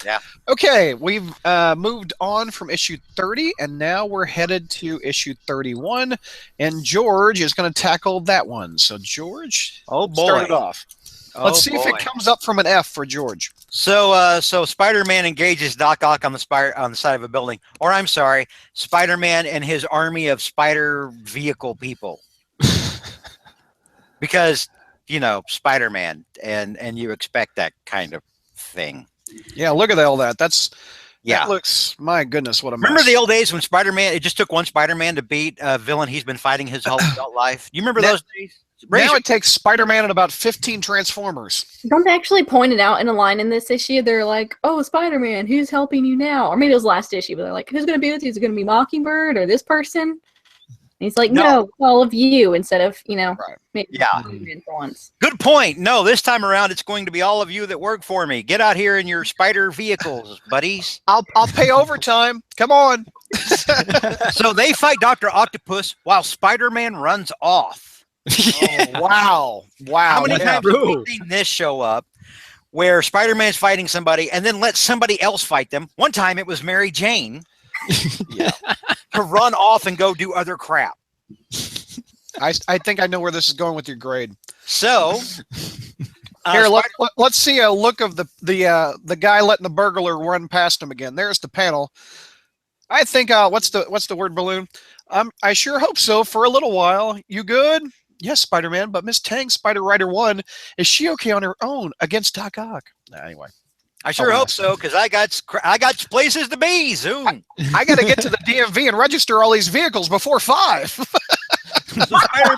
Yeah. Okay, we've moved on from issue 30, and now we're headed to issue 31, and George is going to tackle that one. So, George, start it off. Let's see if it comes up from an F for George. So Spider-Man engages Doc Ock on the side of a building. Or I'm sorry, Spider-Man and his army of spider vehicle people. Because you know, Spider-Man, and you expect that kind of thing. Yeah, look at all that. Yeah. That looks, my goodness, what a mess. Remember the old days when Spider-Man, it just took one Spider-Man to beat a villain he's been fighting his whole adult life? You remember those days? Now it takes Spider-Man and about 15 Transformers. Don't they actually point it out in a line in this issue? They're like, oh, Spider-Man, who's helping you now? Or maybe it was last issue, but they're like, who's going to be with you? Is it going to be Mockingbird or this person? And he's like, no, all of you, instead of, you know, maybe Spider-Man for once. Good point. No, this time around, it's going to be all of you that work for me. Get out here in your spider vehicles, buddies. I'll pay overtime. Come on. So they fight Dr. Octopus while Spider-Man runs off. Wow. How many times have we seen this show up where Spider-Man's fighting somebody and then let somebody else fight them? One time it was Mary Jane to run off and go do other crap. I think I know where this is going with your grade. So here, let's see a look of the guy letting the burglar run past him again. There's the panel. I think what's the word, Balloon? I sure hope so for a little while. You good? Yes, Spider-Man, but Miss Tang, Spider Rider 1, is she okay on her own against Doc Ock? Anyway. I sure hope so, because I got places to be soon. I got to get to the DMV and register all these vehicles before 5. Yeah. I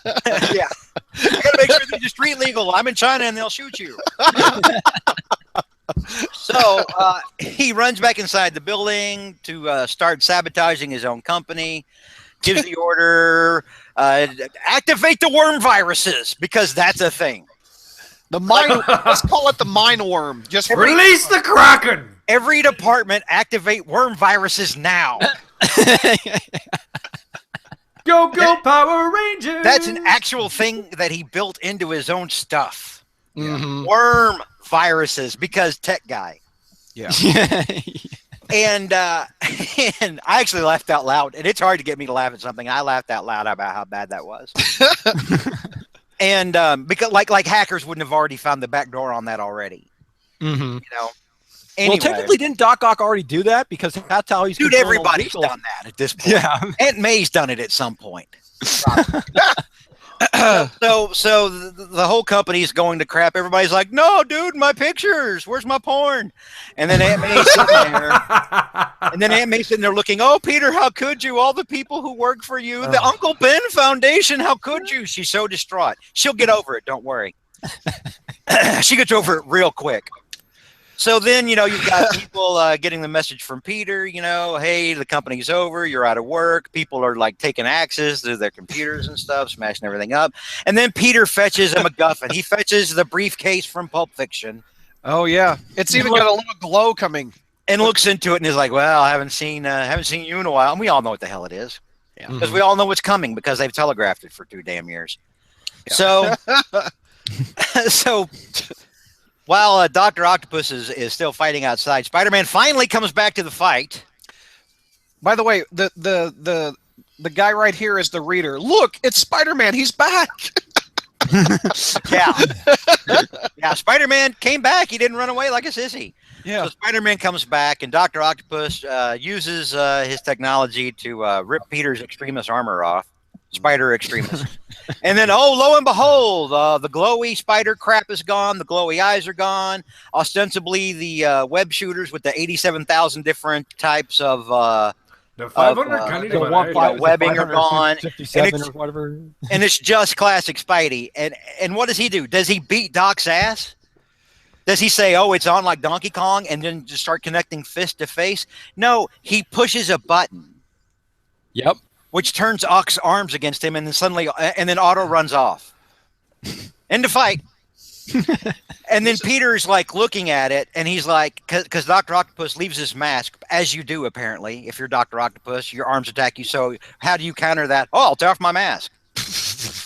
got to make sure they're just street legal. I'm in China and they'll shoot you. So he runs back inside the building to start sabotaging his own company, gives the order, activate the worm viruses, because that's a thing. The mine, let's call it the mine worm. Just release the Kraken. Every department activate worm viruses now. Go Power Rangers. That's an actual thing that he built into his own stuff. Mm-hmm. Worm viruses, because tech guy. Yeah. And I actually laughed out loud, and it's hard to get me to laugh at something. I laughed out loud about how bad that was. And because like hackers wouldn't have already found the back door on that already. Mm-hmm. You know. Anyway. Well, technically, didn't Doc Ock already do that? Because that's how he's. Dude, everybody's done that at this point. Yeah. Aunt May's done it at some point. So the whole company's going to crap. Everybody's like, no, dude, my pictures. Where's my porn? And then Aunt May's sitting there. Sitting there looking, oh, Peter, how could you? All the people who work for you. The Uncle Ben Foundation, how could you? She's so distraught. She'll get over it. Don't worry. She gets over it real quick. So then, you know, you've got people getting the message from Peter, you know, hey, the company's over, you're out of work. People are like taking axes to their computers and stuff, smashing everything up. And then Peter fetches a MacGuffin. He fetches the briefcase from Pulp Fiction. Oh, yeah. It's even got a little glow coming. And looks into it and is like, well, I haven't seen you in a while. And we all know what the hell it is. Yeah. Because we all know what's coming because they've telegraphed it for 2 damn years. Yeah. So... While Dr. Octopus is still fighting outside, Spider-Man finally comes back to the fight. By the way, the guy right here is the reader. Look, it's Spider-Man. He's back. Yeah. Yeah, Spider-Man came back. He didn't run away like a sissy. Yeah. So Spider-Man comes back, and Dr. Octopus uses his technology to rip Peter's Extremis armor off. Spider Extremis. And then, oh, lo and behold, the glowy spider crap is gone. The glowy eyes are gone. Ostensibly, the web shooters with the 87,000 different types of webbing are gone. 57 or whatever. And it's just classic Spidey. And what does he do? Does he beat Doc's ass? Does he say, oh, it's on like Donkey Kong, and then just start connecting fist to face? No, he pushes a button. Yep. Which turns Ock's arms against him, and then Otto runs off. End of fight. And then Peter's like looking at it, and he's like, because Dr. Octopus leaves his mask, as you do apparently. If you're Dr. Octopus, your arms attack you. So how do you counter that? Oh, I'll tear off my mask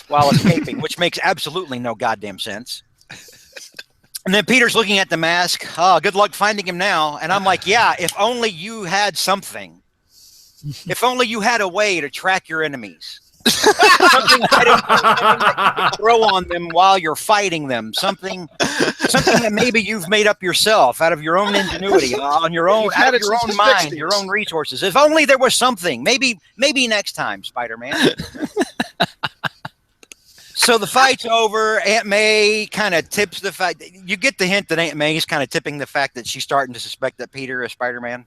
while escaping, which makes absolutely no goddamn sense. And then Peter's looking at the mask. Oh, good luck finding him now. And I'm like, yeah, if only you had something. If only you had a way to track your enemies. Something that you throw on them while you're fighting them. Something that maybe you've made up yourself out of your own ingenuity, on your own, out of your own mind, your own resources. If only there was something. Maybe next time, Spider-Man. So the fight's over. Aunt May kind of tips the fact. You get the hint that Aunt May is kind of tipping the fact that she's starting to suspect that Peter is Spider-Man.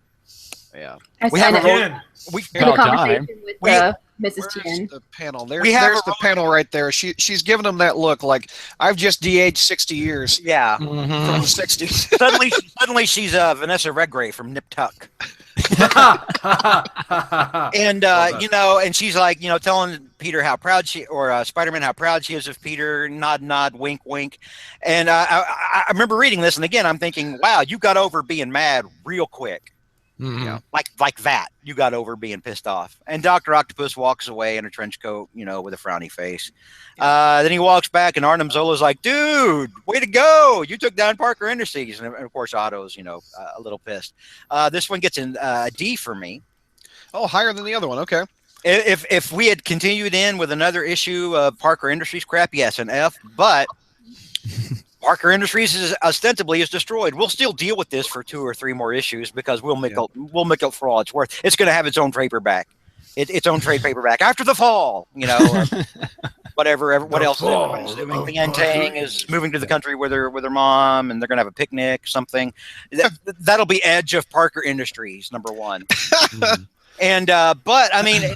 Yeah. We have a Again. we In the conversation with Mrs. Where's Chen. the panel? We There's have the panel right there. She's giving him that look like I've just de-aged 60 years yeah. from the 60s. Suddenly she's Vanessa Redgrave from Nip Tuck. And you know, and she's like, you know, telling Peter how proud she, or Spider-Man how proud she is of Peter. Nod, nod, wink, wink. And I remember reading this, and again, I'm thinking, wow, you got over being mad real quick. Mm-hmm. You know, like that. You got over being pissed off. And Dr. Octopus walks away in a trench coat, you know, with a frowny face. Then he walks back, and Arnim Zola's like, dude, way to go. You took down Parker Industries. And of course, Otto's, you know, a little pissed. This one gets a D for me. Oh, higher than the other one. Okay. If we had continued in with another issue of Parker Industries crap, yes, an F. But Parker Industries is ostensibly destroyed. We'll still deal with this for 2 or 3 more issues because we'll make it for all it's worth. It's going to have its own paperback, its own trade paperback after the fall. You know, whatever. What else? Everyone's doing. The Yang is moving to the country with her mom, and they're going to have a picnic. Something that'll be edge of Parker Industries #1. And but I mean.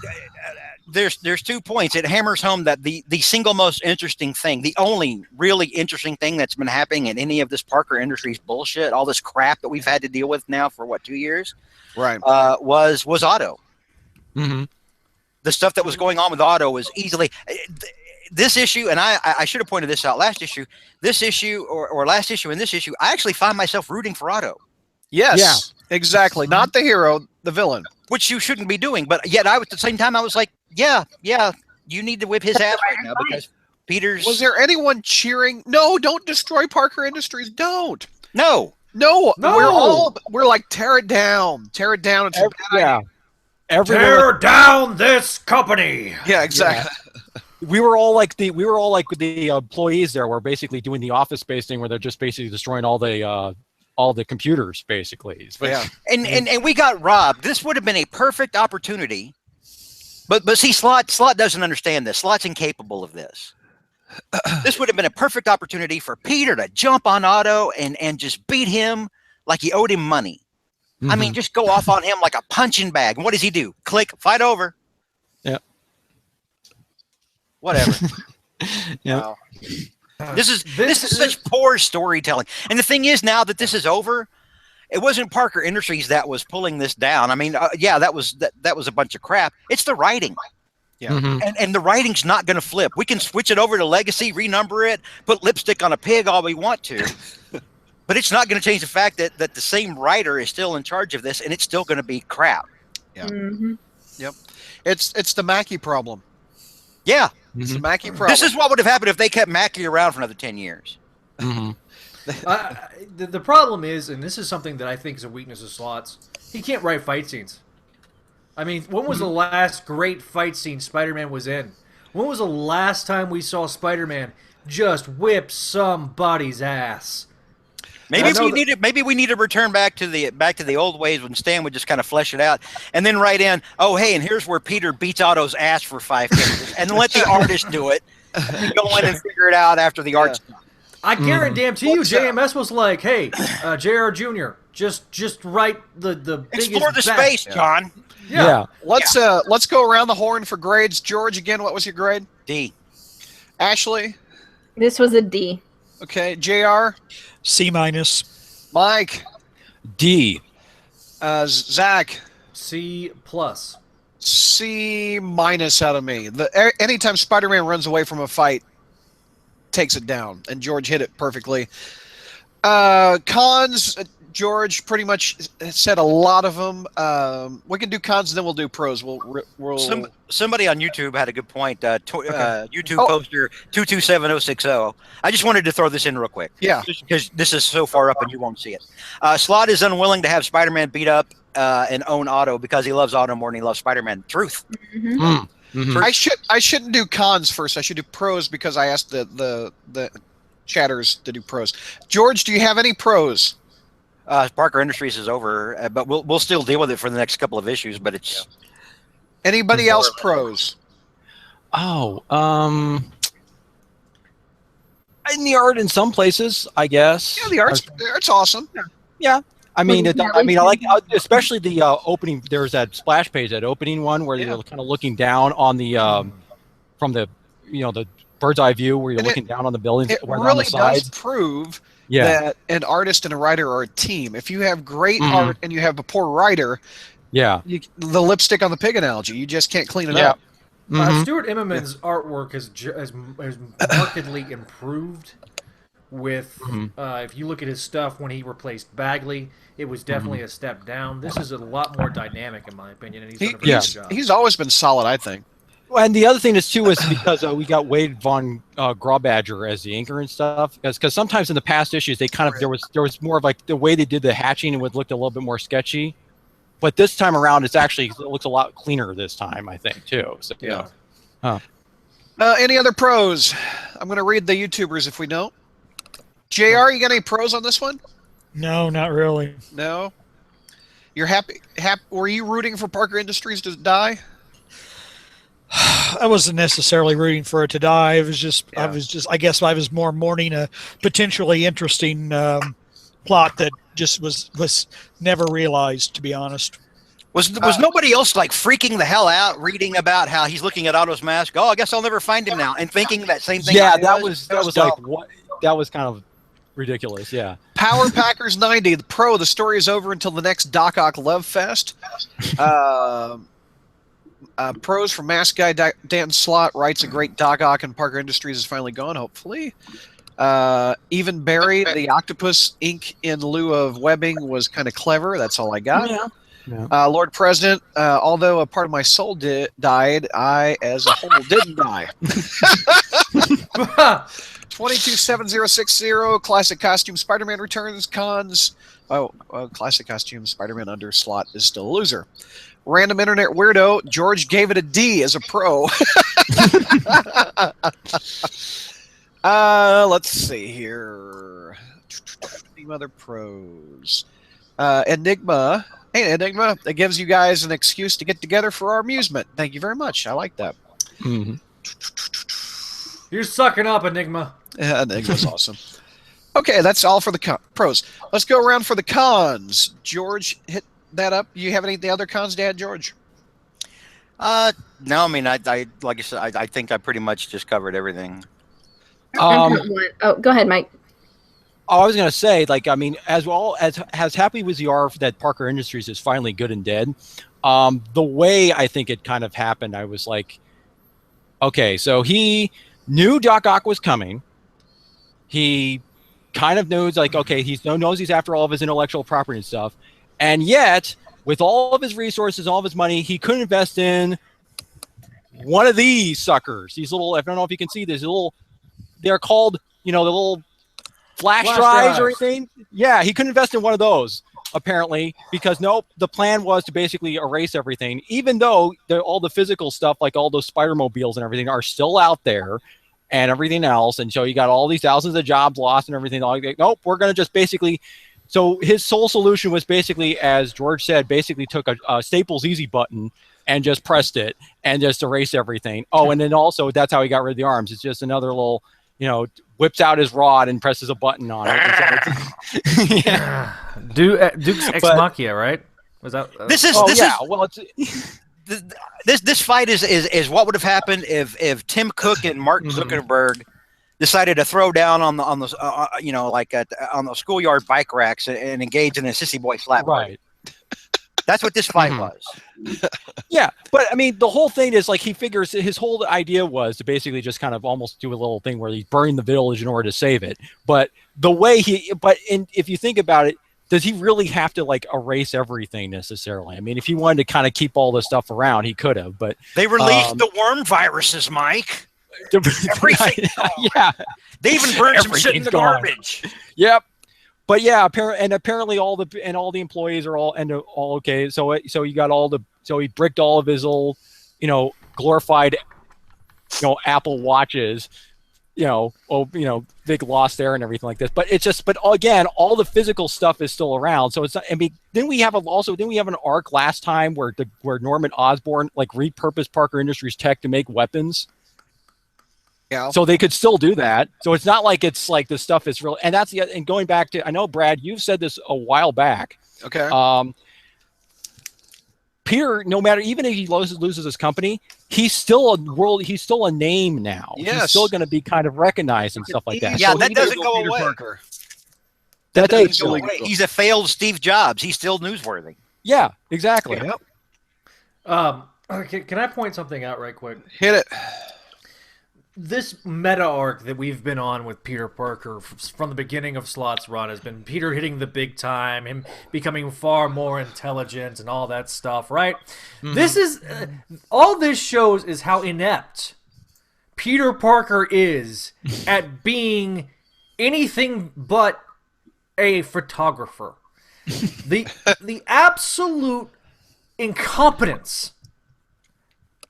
There's 2 points. It hammers home that the single most interesting thing, the only really interesting thing that's been happening in any of this Parker Industries bullshit, all this crap that we've had to deal with now for 2 years, right? Was Otto. Mm-hmm. The stuff that was going on with Otto was easily this issue, and I should have pointed this out last issue. This issue or last issue and this issue, I actually find myself rooting for Otto. Yes, yeah. Exactly. Not the hero, the villain. Which you shouldn't be doing, but yet at the same time I was like, yeah, you need to whip his ass right now because Peter's. Was there anyone cheering? No, don't destroy Parker Industries. Don't. No. We're like tear it down. Tear it down. It's tear down this company. Yeah, exactly. Yeah. We were all like the employees there. We're basically doing the Office Space thing where they're just basically destroying all the computers, basically. But, yeah. And we got robbed. This would have been a perfect opportunity. But see, Slot doesn't understand this. Slot's incapable of this. This would have been a perfect opportunity for Peter to jump on Otto and just beat him like he owed him money. Mm-hmm. I mean, just go off on him like a punching bag. And what does he do? Click, fight over. Yeah. Whatever. Yeah. Wow. This is such poor storytelling. And the thing is, now that this is over, it wasn't Parker Industries that was pulling this down. I mean, that was a bunch of crap. It's the writing. Yeah. Mm-hmm. And the writing's not going to flip. We can switch it over to Legacy, renumber it, put lipstick on a pig all we want to. But it's not going to change the fact that the same writer is still in charge of this, and it's still going to be crap. Yeah. Mm-hmm. Yep. It's the Mackey problem. Yeah. It's the Mackey problem. This is what would have happened if they kept Mackey around for another 10 years. Mm-hmm. The problem is, and this is something that I think is a weakness of Slot's, he can't write fight scenes. I mean, when was the last great fight scene Spider-Man was in? When was the last time we saw Spider-Man just whip somebody's ass? Maybe we need to return back to the old ways when Stan would just kind of flesh it out and then write in, oh hey, and here's where Peter beats Otto's ass for 5 pages, and let the artist do it. And go in and figure it out after the art's done. I guarantee you, JMS was like, "Hey, JR Jr., just write the explore the space, John." Yeah. Let's go around the horn for grades. George, again, what was your grade? D. Ashley? This was a D. Okay. JR? C-. Mike? D. Zach? C+. C- out of me. Anytime Spider-Man runs away from a fight, takes it down, and George hit it perfectly. Cons, George pretty much said a lot of them. We can do cons, and then we'll do pros. We'll somebody on YouTube had a good point. YouTube poster 227060. I just wanted to throw this in real quick. Yeah, because this is so far up and you won't see it. Slot is unwilling to have Spider-Man beat up and own Otto because he loves Otto more than he loves Spider-Man. Truth. Mm-hmm. Mm-hmm. I shouldn't do cons first. I should do pros because I asked the chatters to do pros. George, do you have any pros? Parker Industries is over, but we'll still deal with it for the next couple of issues. But it's anybody else pros? Oh, In the art in some places, I guess. Yeah, the art's awesome. Yeah. I mean, Well, I like especially the opening. There's that splash page, that opening one where you're kind of looking down on the from the the bird's eye view where you're looking down on the buildings. It on really the sides. does prove that an artist and a writer are a team. If you have great art and you have a poor writer, the lipstick on the pig analogy, you just can't clean it up. Stuart Immoner's artwork has markedly improved. With if you look at his stuff when he replaced Bagley, it was definitely a step down. This is a lot more dynamic, in my opinion, and he's done a very good job. He's always been solid, I think. Well, and the other thing is too is because we got Wade von Graubadger as the inker and stuff. Because sometimes in the past issues they kind of there was more of like the way they did the hatching and it looked a little bit more sketchy. But this time around, it looks a lot cleaner this time, I think, too. So, any other pros? I'm going to read the YouTubers if we don't. JR, you got any pros on this one? No, not really. No? You're happy? Were you rooting for Parker Industries to die? I wasn't necessarily rooting for it to die. It was just, I guess I was more mourning a potentially interesting plot that just was never realized, to be honest. Was nobody else like freaking the hell out reading about how he's looking at Otto's mask? Oh, I guess I'll never find him now, and thinking that same thing. Yeah, that was like what? That was kind of ridiculous. Yeah. Power Packers 90. The story is over until the next Doc Ock Love Fest. Pros from Mask Guy Dan Slott writes a great Doc Ock and Parker Industries is finally gone. Hopefully. Even Barry, the octopus ink in lieu of webbing was kind of clever. That's all I got. Yeah. Lord President, although a part of my soul died, I, as a whole, didn't die. 227060, Classic Costume Spider-Man returns, cons. Classic Costume Spider-Man under slot is still a loser. Random Internet Weirdo, George gave it a D as a pro. Let's see here. Any other pros? Enigma. Hey, Enigma, that gives you guys an excuse to get together for our amusement. Thank you very much. I like that. You're sucking up, Enigma. Yeah, Enigma's awesome. Okay, that's all for the pros. Let's go around for the cons. George, hit that up. You have any of the other cons, Dad, George? No, I mean, I like I said, I think I pretty much just covered everything. Go ahead, Mike. Oh, I was going to say, like, I mean, as happy as you are that Parker Industries is finally good and dead, the way I think it kind of happened, I was like, okay, so he knew Doc Ock was coming. He kind of knows, like, okay, he knows he's after all of his intellectual property and stuff. And yet, with all of his resources, all of his money, he couldn't invest in one of these suckers. These little, I don't know if you can see this, they're called, the little flash drives or anything. Yeah, he couldn't invest in one of those, apparently, because the plan was to basically erase everything, even though all the physical stuff, like all those Spider-Mobiles and everything, are still out there and everything else. And so you got all these thousands of jobs lost and everything. Nope, we're going to just basically... So his sole solution was basically, as George said, basically took a Staples Easy button and just pressed it and just erased everything. Oh, and then also that's how he got rid of the arms. It's just another little, whips out his rod and presses a button on it. Yeah. Duke's Ex Machina, right? Was that? This fight is what would have happened if Tim Cook and Mark Zuckerberg decided to throw down on the on the schoolyard bike racks and engage in a sissy boy slap. Right. That's what this fight was. Yeah, but I mean, the whole thing is like he figures his whole idea was to basically just kind of almost do a little thing where he's burning the village in order to save it. But the way if you think about it, does he really have to like erase everything necessarily? I mean, if he wanted to kind of keep all this stuff around, he could have. But they released the worm viruses, Mike. Everything. Yeah, they even burned some shit in the garbage. Yep. But yeah, apparently all the employees are all okay. So you got he bricked all of his old, glorified, Apple watches, big loss there and everything like this. But again, all the physical stuff is still around. So it's not. I mean, didn't we have an arc last time where Norman Osborn like repurposed Parker Industries tech to make weapons? So they could still do that. So it's not like it's like the stuff is real. And that's the, and going back to, I know Brad, you've said this a while back. Okay. Peter, no matter, even if he loses his company, he's still a name now. Yes. He's still going to be kind of recognized and stuff like that. Yeah, so that doesn't go away. Parker. That doesn't go away. He's a failed Steve Jobs. He's still newsworthy. Yeah, exactly. Yep. Can I point something out right quick? Hit it. This meta arc that we've been on with Peter Parker from the beginning of Slot's run has been Peter hitting the big time, him becoming far more intelligent and all that stuff, right? Mm-hmm. This is all this shows is how inept Peter Parker is at being anything but a photographer. The absolute incompetence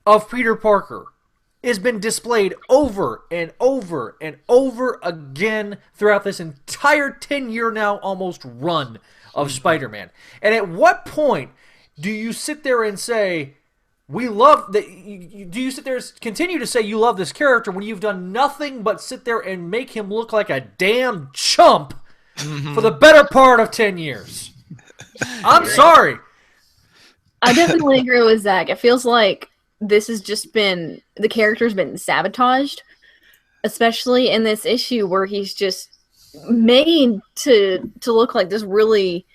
of Peter Parker has been displayed over and over and over again throughout this entire 10-year now almost run of Spider-Man. And at what point do you sit there and say, we love that? Do you sit there and continue to say you love this character when you've done nothing but sit there and make him look like a damn chump for the better part of 10 years? I'm sorry. I definitely agree with Zach. It feels like this has just been, the character's been sabotaged, especially in this issue where he's just made to look like this really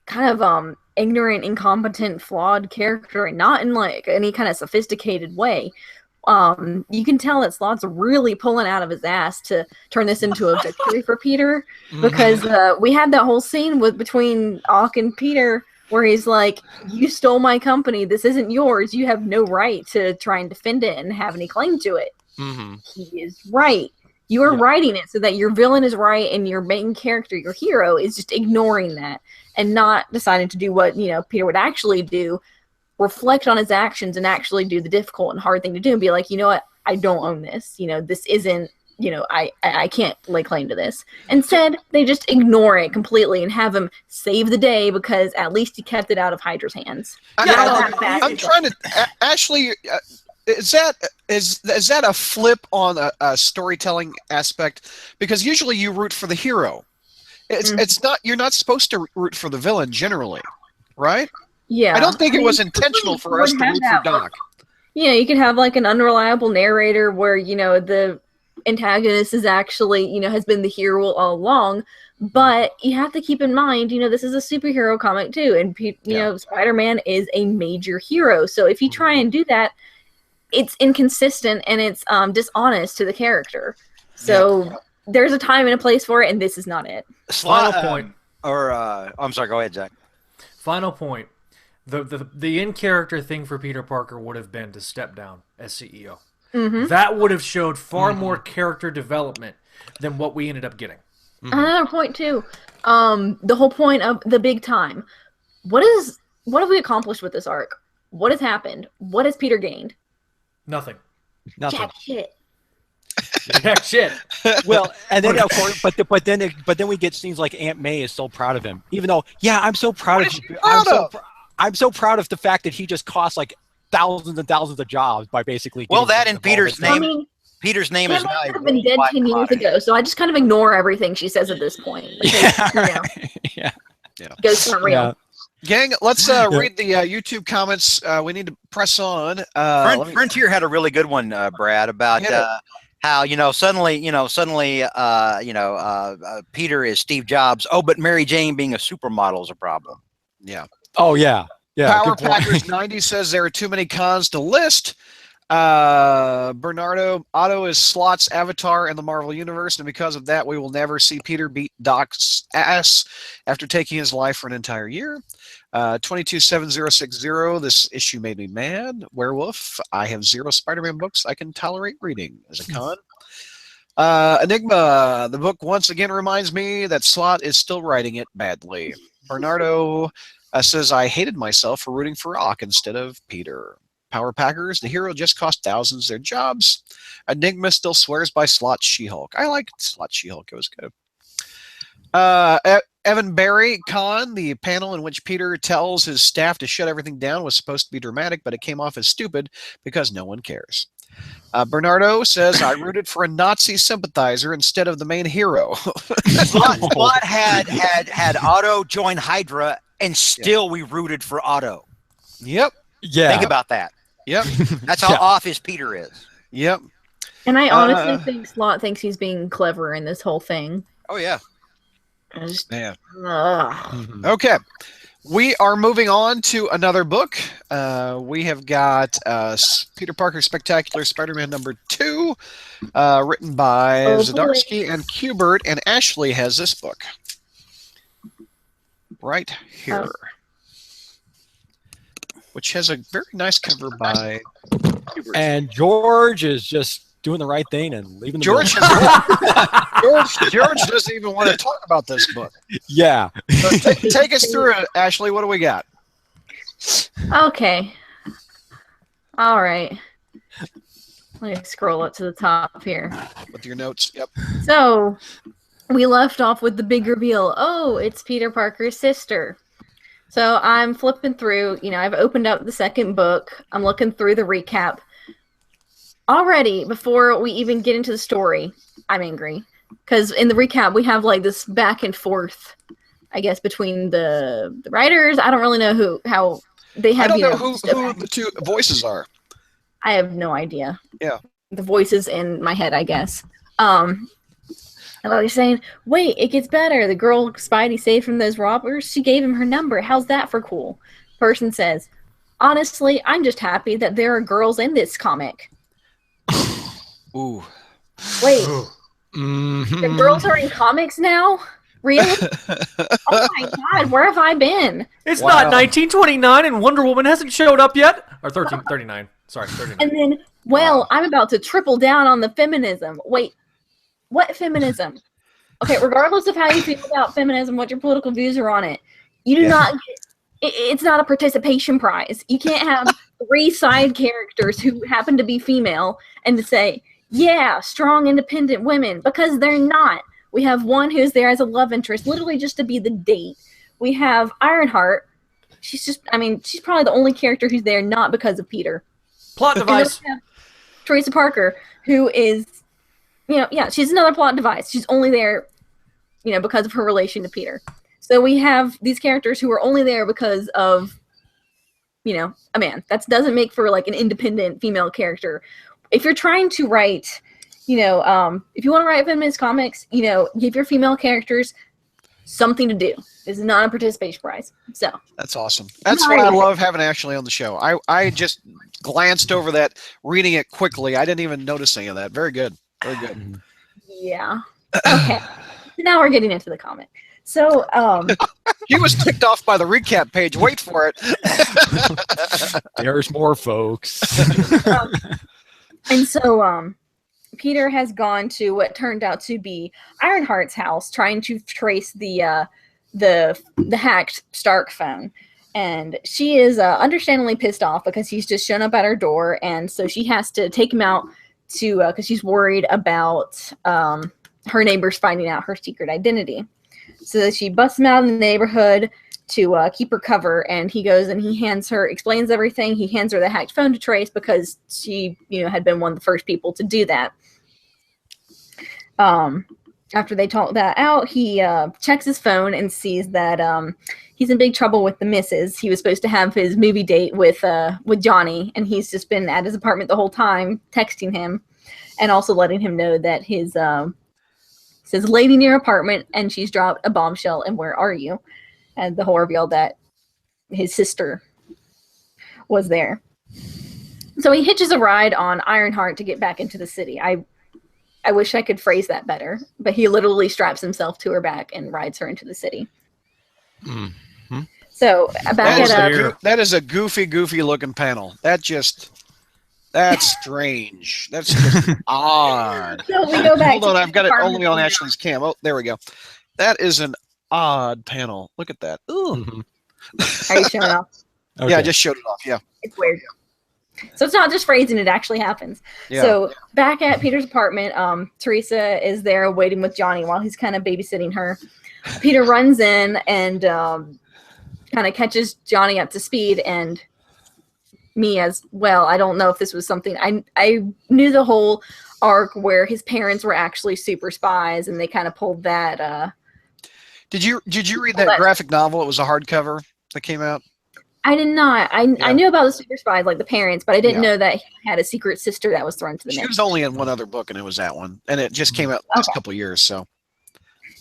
kind of ignorant, incompetent, flawed character, and not in like any kind of sophisticated way. You can tell that Slot's really pulling out of his ass to turn this into a victory for Peter, because we had that whole scene between Ock and Peter where he's like, you stole my company, this isn't yours, you have no right to try and defend it and have any claim to it. He is right. You are writing it so that your villain is right and your main character, your hero, is just ignoring that and not deciding to do what, you know, Peter would actually do, reflect on his actions and actually do the difficult and hard thing to do and be like, you know what, I don't own this. You know, this isn't, you know, I can't lay claim to this. Instead, they just ignore it completely and have him save the day because at least he kept it out of Hydra's hands. I'm trying to, Ashley, is that a flip on a storytelling aspect? Because usually you root for the hero. It's not, you're not supposed to root for the villain generally, right? Yeah. I don't think it was intentional for us to root for Doc. Yeah, you could have like an unreliable narrator where, you know, the antagonist is actually, you know, has been the hero all along, but you have to keep in mind, you know, this is a superhero comic too, and you know, Spider-Man is a major hero, so if you try and do that, it's inconsistent and it's dishonest to the character. So there's a time and a place for it, and this is not it. Final point. I'm sorry, go ahead, Zach. Final point. The in-character thing for Peter Parker would have been to step down as CEO. That would have showed far more character development than what we ended up getting. Another point too, the whole point of the big time. What have we accomplished with this arc? What has happened? What has Peter gained? Nothing. Jack shit. Jack shit. Well, and then of course, but then we get scenes like Aunt May is so proud of him, even though I'm so proud of you. I'm so proud of the fact that he just cost like thousands and thousands of jobs by basically. Well, that and Peter's name. I mean, Peter's name is not have been dead 10 years ago, so I just kind of ignore everything she says at this point. Because, you know, ghosts aren't real. Gang, let's read the YouTube comments. We need to press on. Frontier had a really good one, Brad, about how suddenly Peter is Steve Jobs. Oh, but Mary Jane being a supermodel is a problem. Yeah. Oh yeah. Yeah. Power Packers 90 says there are too many cons to list. Bernardo, Otto is Slot's avatar in the Marvel Universe, and because of that, we will never see Peter beat Doc's ass after taking his life for an entire year. 227060, this issue made me mad. Werewolf, I have 0 Spider-Man books I can tolerate reading as a con. Enigma, the book once again reminds me that Slot is still writing it badly. Bernardo says, I hated myself for rooting for Ock instead of Peter. Power Packers, the hero just cost thousands their jobs. Enigma still swears by Slot She-Hulk. I like Slot She-Hulk. It was good. Evan Barry, Con, the panel in which Peter tells his staff to shut everything down was supposed to be dramatic, but it came off as stupid because no one cares. Bernardo says, I rooted for a Nazi sympathizer instead of the main hero. Spot had Otto join Hydra, and still we rooted for Otto. Yep. Yeah. Think about that. Yep. That's how off his Peter is. Yep. And I honestly think Slot thinks he's being clever in this whole thing. Oh, yeah. Yeah. Okay. We are moving on to another book. We have got Peter Parker Spectacular Spider-Man #2, written by Zdarsky and Kubert, and Ashley has this book right here, which has a very nice cover by Kubert. And George is just doing the right thing and leaving the George doesn't even want to talk about this book. Yeah. So take us through it, Ashley. What do we got? Okay. All right. Let me scroll up to the top here. With your notes. Yep. So we left off with the big reveal. Oh, it's Peter Parker's sister. So I'm flipping through. I've opened up the second book. I'm looking through the recap. Already, before we even get into the story, I'm angry. Because in the recap, we have like this back and forth, I guess, between the writers. I don't really know how they have. I don't know who the two voices are. I have no idea. Yeah. The voices in my head, I guess. And they're saying, wait, it gets better. The girl Spidey saved from those robbers, she gave him her number. How's that for cool? Person says, honestly, I'm just happy that there are girls in this comic. Ooh. Wait. The girls are in comics now? Really? Oh my god, where have I been? It's not 1929 and Wonder Woman hasn't showed up yet. Or 1339. Sorry, 39. And then, I'm about to triple down on the feminism. Wait, what feminism? Okay, regardless of how you feel about feminism, what your political views are on it, you do not get, it's not a participation prize. You can't have 3 side characters who happen to be female and to say, yeah, strong, independent women, because they're not. We have one who's there as a love interest, literally just to be the date. We have Ironheart. She's probably the only character who's there not because of Peter. Plot device. We have Teresa Parker, who is, she's another plot device. She's only there, because of her relation to Peter. So we have these characters who are only there because of, a man. That doesn't make for like an independent female character. If you're trying to write, if you want to write feminist comics, give your female characters something to do. This is not a participation prize. So that's awesome. That's why I love having Ashley on the show. I just glanced over that, reading it quickly. I didn't even notice any of that. Very good. Very good. Yeah. Okay. Now we're getting into the comic. So, he was ticked off by the recap page. Wait for it. There's more, folks. And so, Peter has gone to what turned out to be Ironheart's house, trying to trace the hacked Stark phone. And she is understandably pissed off because he's just shown up at her door, and so she has to take him out to because she's worried about her neighbors finding out her secret identity. So she busts him out in the neighborhood to keep her cover, and he goes and he explains everything. He hands her the hacked phone to trace because she, had been one of the first people to do that. After they talk that out, he checks his phone and sees that he's in big trouble with the missus. He was supposed to have his movie date with Johnny, and he's just been at his apartment the whole time, texting him, and also letting him know that his says lady near apartment, and she's dropped a bombshell, and where are you? And the whole reveal that his sister was there. So he hitches a ride on Ironheart to get back into the city. I wish I could phrase that better, but he literally straps himself to her back and rides her into the city. Mm-hmm. So that is a goofy looking panel. That's strange. That's just odd. So we go back. Hold on, I've got it only on Ashley's cam. Oh, there we go. That is an odd panel. Look at that. Ooh. Are you showing off? Okay. Yeah, I just showed it off. Yeah. It's weird. So it's not just phrasing, it actually happens. Yeah. So back at Peter's apartment, Teresa is there waiting with Johnny while he's kind of babysitting her. Peter runs in and kind of catches Johnny up to speed and, me as well. I don't know if this was something I knew the whole arc where his parents were actually super spies, and they kind of pulled that. Did you read that graphic novel? It was a hardcover that came out. I did not. I knew about the super spies, like the parents, but I didn't know that he had a secret sister that was thrown to the mix. She was only in one other book, and it was that one, and it just came out the last couple of years. So,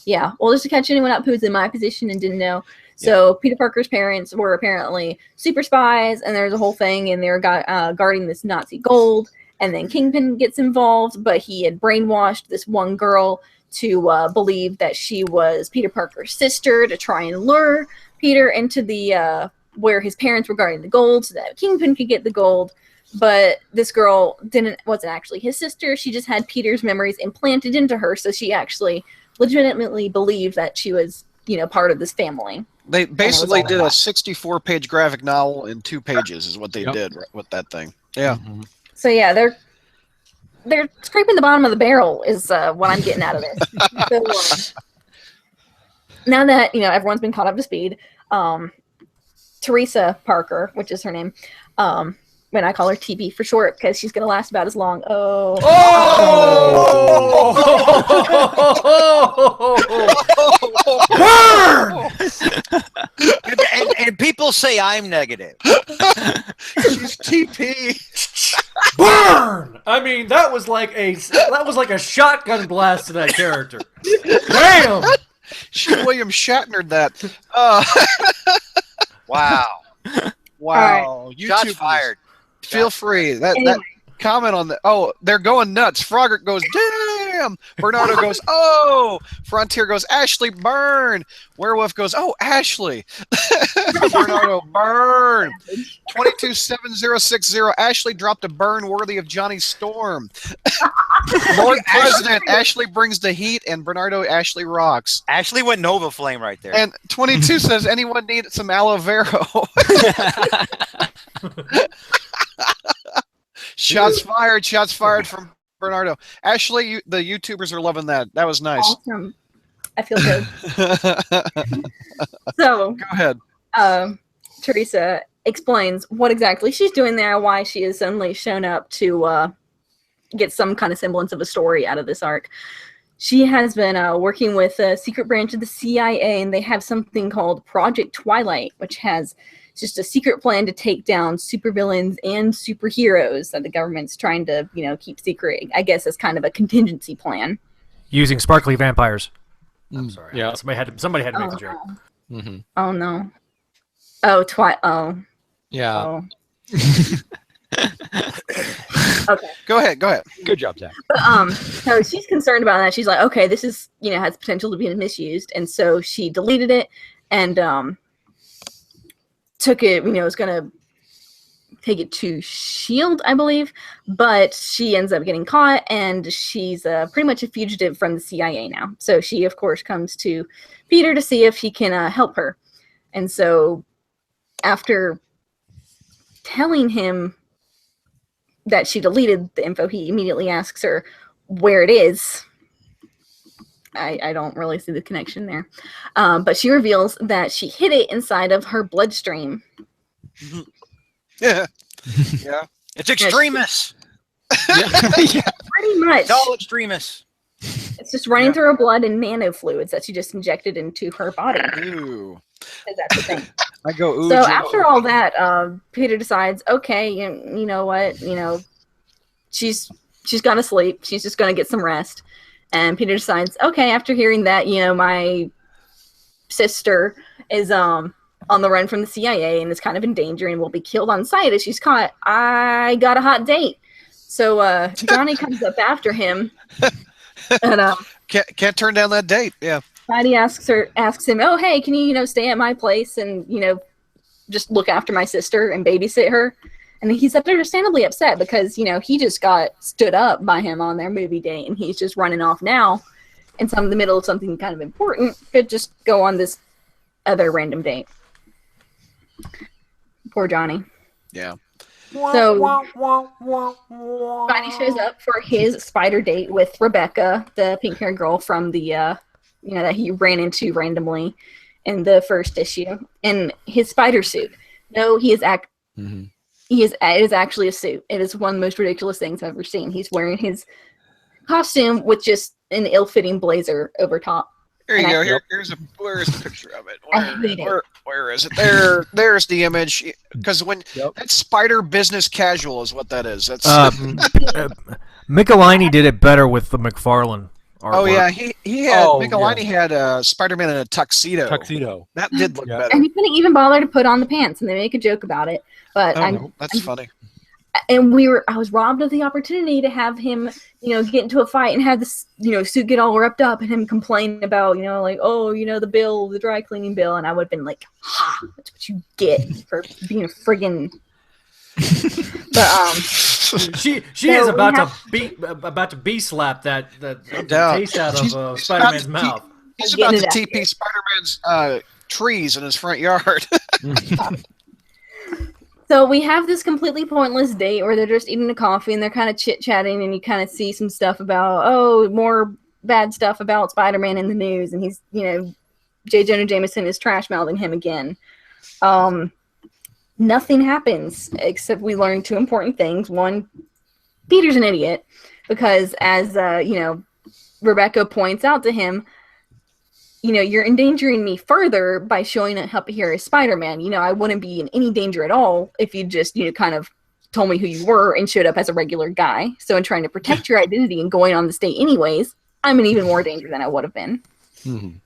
yeah. Well, just to catch anyone up who's in my position and didn't know. So Peter Parker's parents were apparently super spies, and there's a whole thing, and they're guarding this Nazi gold. And then Kingpin gets involved, but he had brainwashed this one girl to believe that she was Peter Parker's sister to try and lure Peter into the where his parents were guarding the gold so that Kingpin could get the gold. But this girl wasn't actually his sister. She just had Peter's memories implanted into her, so she actually legitimately believed that she was, part of this family. They basically did a 64-page graphic novel in 2 pages is what they did with that thing. Yeah. Mm-hmm. So yeah, they're scraping the bottom of the barrel is what I'm getting out of this. So, now that everyone's been caught up to speed, Teresa Parker, which is her name, when I call her TB for short because she's gonna last about as long. Burn! and people say I'm negative. She's TP. Burn! I mean, that was like a shotgun blast to that character. Damn! She William Shatnered that. Wow. Wow. Right. Shots fired. Feel free. That comment on the they're going nuts. Frogger goes, damn. Bernardo goes, oh. Frontier goes, Ashley, burn. Werewolf goes, oh, Ashley. Bernardo, burn. 227060. Ashley dropped a burn worthy of Johnny Storm. Lord President, Ashley brings the heat, and Bernardo, Ashley rocks. Ashley went Nova Flame right there. And 22 says, anyone need some aloe vera? Shots fired from Bernardo. Ashley, the YouTubers are loving that. That was nice. Awesome. I feel good. So go ahead. Teresa explains what exactly she's doing there, why she has suddenly shown up to get some kind of semblance of a story out of this arc. She has been working with a secret branch of the CIA, and they have something called Project Twilight, which has just a secret plan to take down supervillains and superheroes that the government's trying to, keep secret. I guess as kind of a contingency plan. Using sparkly vampires. I'm sorry. Yeah. Somebody had to make the joke. No. Mm-hmm. Oh no. Oh, oh. Yeah. Oh. Okay. Go ahead. Good job, Zach. But, so she's concerned about that. She's like, okay, this is, has potential to be misused. And so she deleted it and took it, was going to take it to S.H.I.E.L.D., I believe. But she ends up getting caught, and she's pretty much a fugitive from the CIA now. So she, of course, comes to Peter to see if he can help her. And so after telling him that she deleted the info, he immediately asks her where it is. I don't really see the connection there. But she reveals that she hid it inside of her bloodstream. Yeah. It's extremists. Yeah. Pretty much. It's all extremists. It's just running through her blood and nanofluids that she just injected into her body. Ooh. That's the thing. I go, ooh. So after all that, Peter decides, okay, you know what, she's gonna sleep. She's just gonna get some rest. And Peter decides, okay, after hearing that, my sister is on the run from the CIA and is kind of in danger and will be killed on sight if she's caught. I got a hot date. So Johnny comes up after him. And can't turn down that date. Yeah. Patty asks him, oh, hey, can you, stay at my place and, just look after my sister and babysit her? And he's understandably upset because, he just got stood up by him on their movie date, and he's just running off now in the middle of something kind of important. Could just go on this other random date. Poor Johnny. Yeah. So Spidey shows up for his spider date with Rebecca, the pink-haired girl from the that he ran into randomly in the first issue, in his spider suit. No, he is It is actually a suit. It is one of the most ridiculous things I've ever seen. He's wearing his costume with just an ill-fitting blazer over top. Here you go. Where's the picture of it? I hate it. Where is it? There's the image. Because when that's Spider Business Casual is what that is. That's Michelini did it better with the McFarlane artwork. Oh yeah, he had Michelini had Spider-Man in a tuxedo. That did look better. And he couldn't even bother to put on the pants, and they make a joke about it. But that's funny. And I was robbed of the opportunity to have him, get into a fight and have this, suit get all ripped up and him complain about, the bill, the dry cleaning bill. And I would have been like, ha, that's what you get for being a friggin'. But, she is about to bee slap that taste out of Spider-Man's mouth. He's about to TP Spider-Man's trees in his front yard. So we have this completely pointless date where they're just eating a coffee and they're kind of chit-chatting, and you kind of see some stuff about, more bad stuff about Spider-Man in the news, and he's, J. Jonah Jameson is trash-mouthing him again. Nothing happens except we learn two important things. One, Peter's an idiot because as, Rebecca points out to him, you're endangering me further by showing up here as Spider-Man. I wouldn't be in any danger at all if you just, kind of told me who you were and showed up as a regular guy. So in trying to protect your identity and going on this date anyways, I'm in even more danger than I would have been. Mm-hmm.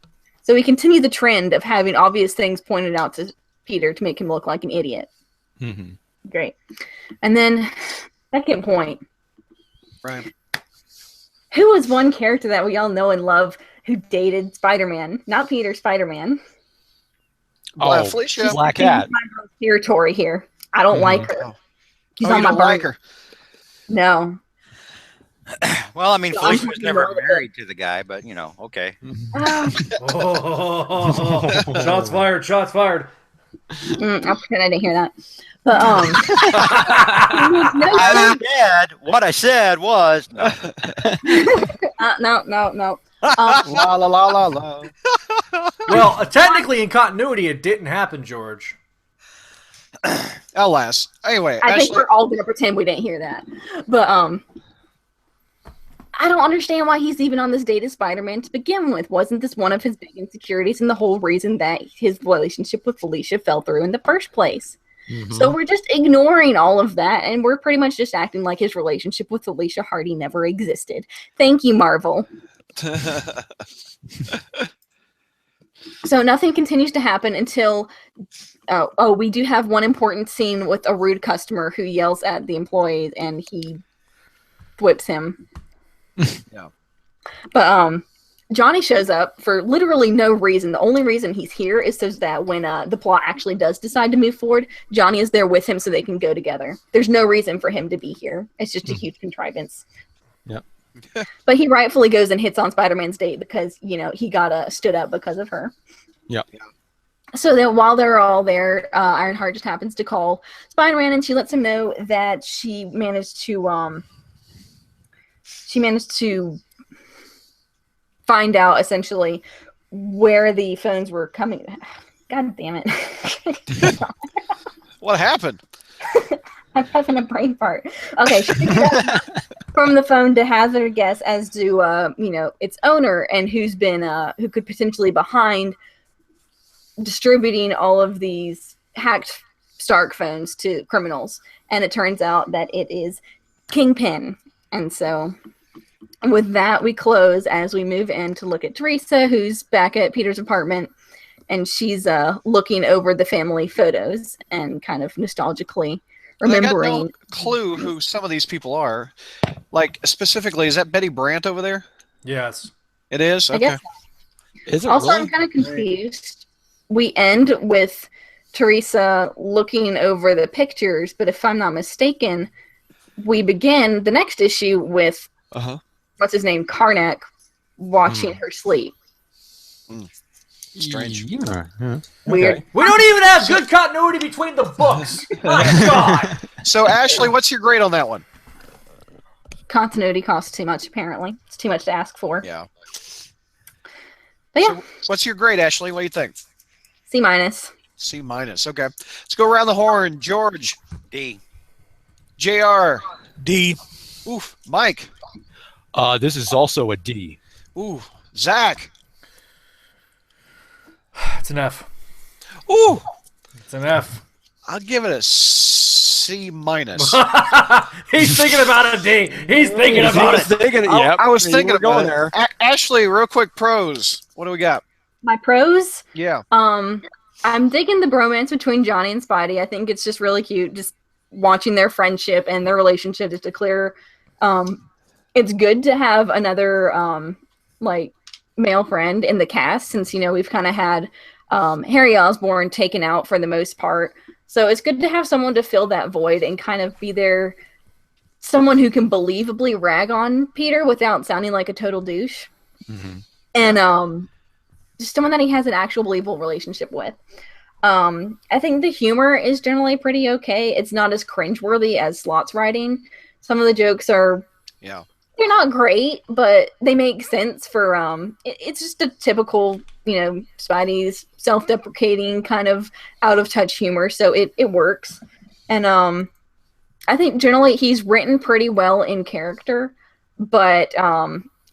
So we continue the trend of having obvious things pointed out to Peter to make him look like an idiot. Mm-hmm. Great. And then, second point. Right. Who was one character that we all know and love who dated Spider-Man? Not Peter, Spider-Man. Felicia. Black Cat. Territory here. I don't like her. She's on my like her. No. Well, I mean, Felicia was never married to the guy, but okay. Shots fired! Shots fired! I'll pretend I didn't hear that. But what I said was no. No. La la la la la. Well, technically, in continuity, it didn't happen, George. Alas. Anyway, I think we're all gonna pretend we didn't hear that. But I don't understand why he's even on this date as Spider-Man to begin with. Wasn't this one of his big insecurities and the whole reason that his relationship with Felicia fell through in the first place? Mm-hmm. So we're just ignoring all of that, and we're pretty much just acting like his relationship with Felicia Hardy never existed. Thank you, Marvel. So nothing continues to happen until we do have one important scene with a rude customer who yells at the employee and he whips him. Yeah. But Johnny shows up for literally no reason. The only reason he's here is so that when the plot actually does decide to move forward, Johnny is there with him so they can go together. There's no reason for him to be here. It's just a huge contrivance. Yep. But he rightfully goes and hits on Spider-Man's date because, he got stood up because of her. Yep. So then while they're all there, Ironheart just happens to call Spider-Man and she lets him know that she managed to find out essentially where the phones were coming. God damn it. What happened? I'm having a brain fart. Okay, she picked it up from the phone to hazard a guess as to its owner and who's been who could potentially behind distributing all of these hacked Stark phones to criminals. And it turns out that it is Kingpin. And so with that, we close as we move in to look at Teresa, who's back at Peter's apartment, and she's looking over the family photos and kind of nostalgically remembering. I got no clue who some of these people are. Like, specifically, is that Betty Brant over there? Yes. It is? Okay. I guess. Is it also, really? I'm kind of confused. We end with Teresa looking over the pictures, but if I'm not mistaken, we begin the next issue with what's his name, Karnak, watching her sleep. Strange. Yeah. Weird. Okay. We don't even have good continuity between the books. My God. So, Ashley, what's your grade on that one? Continuity costs too much, apparently. It's too much to ask for. Yeah. But yeah, So, what's your grade, Ashley? What do you think? C-. C-. Okay. Let's go around the horn. George. D. JR. D. Oof. Mike. This is also a D. Ooh. Zach. It's an F. Ooh. It's an F. I'll give it a C minus. He's thinking about a D. He's thinking about it. I was thinking about going it. there. Ashley, real quick pros. What do we got? My pros. Yeah. I'm digging the bromance between Johnny and Spidey. I think it's just really cute. Just watching their friendship and their relationship just to clear. It's good to have another like male friend in the cast since we've kind of had Harry Osborn taken out for the most part. So it's good to have someone to fill that void and kind of be there, someone who can believably rag on Peter without sounding like a total douche. Mm-hmm. And just someone that he has an actual believable relationship with. I think the humor is generally pretty okay. It's not as cringeworthy as Slot's writing. Some of the jokes are, they're not great, but they make sense for, it's just a typical, Spidey's self-deprecating kind of out-of-touch humor, so it works. And I think generally he's written pretty well in character, but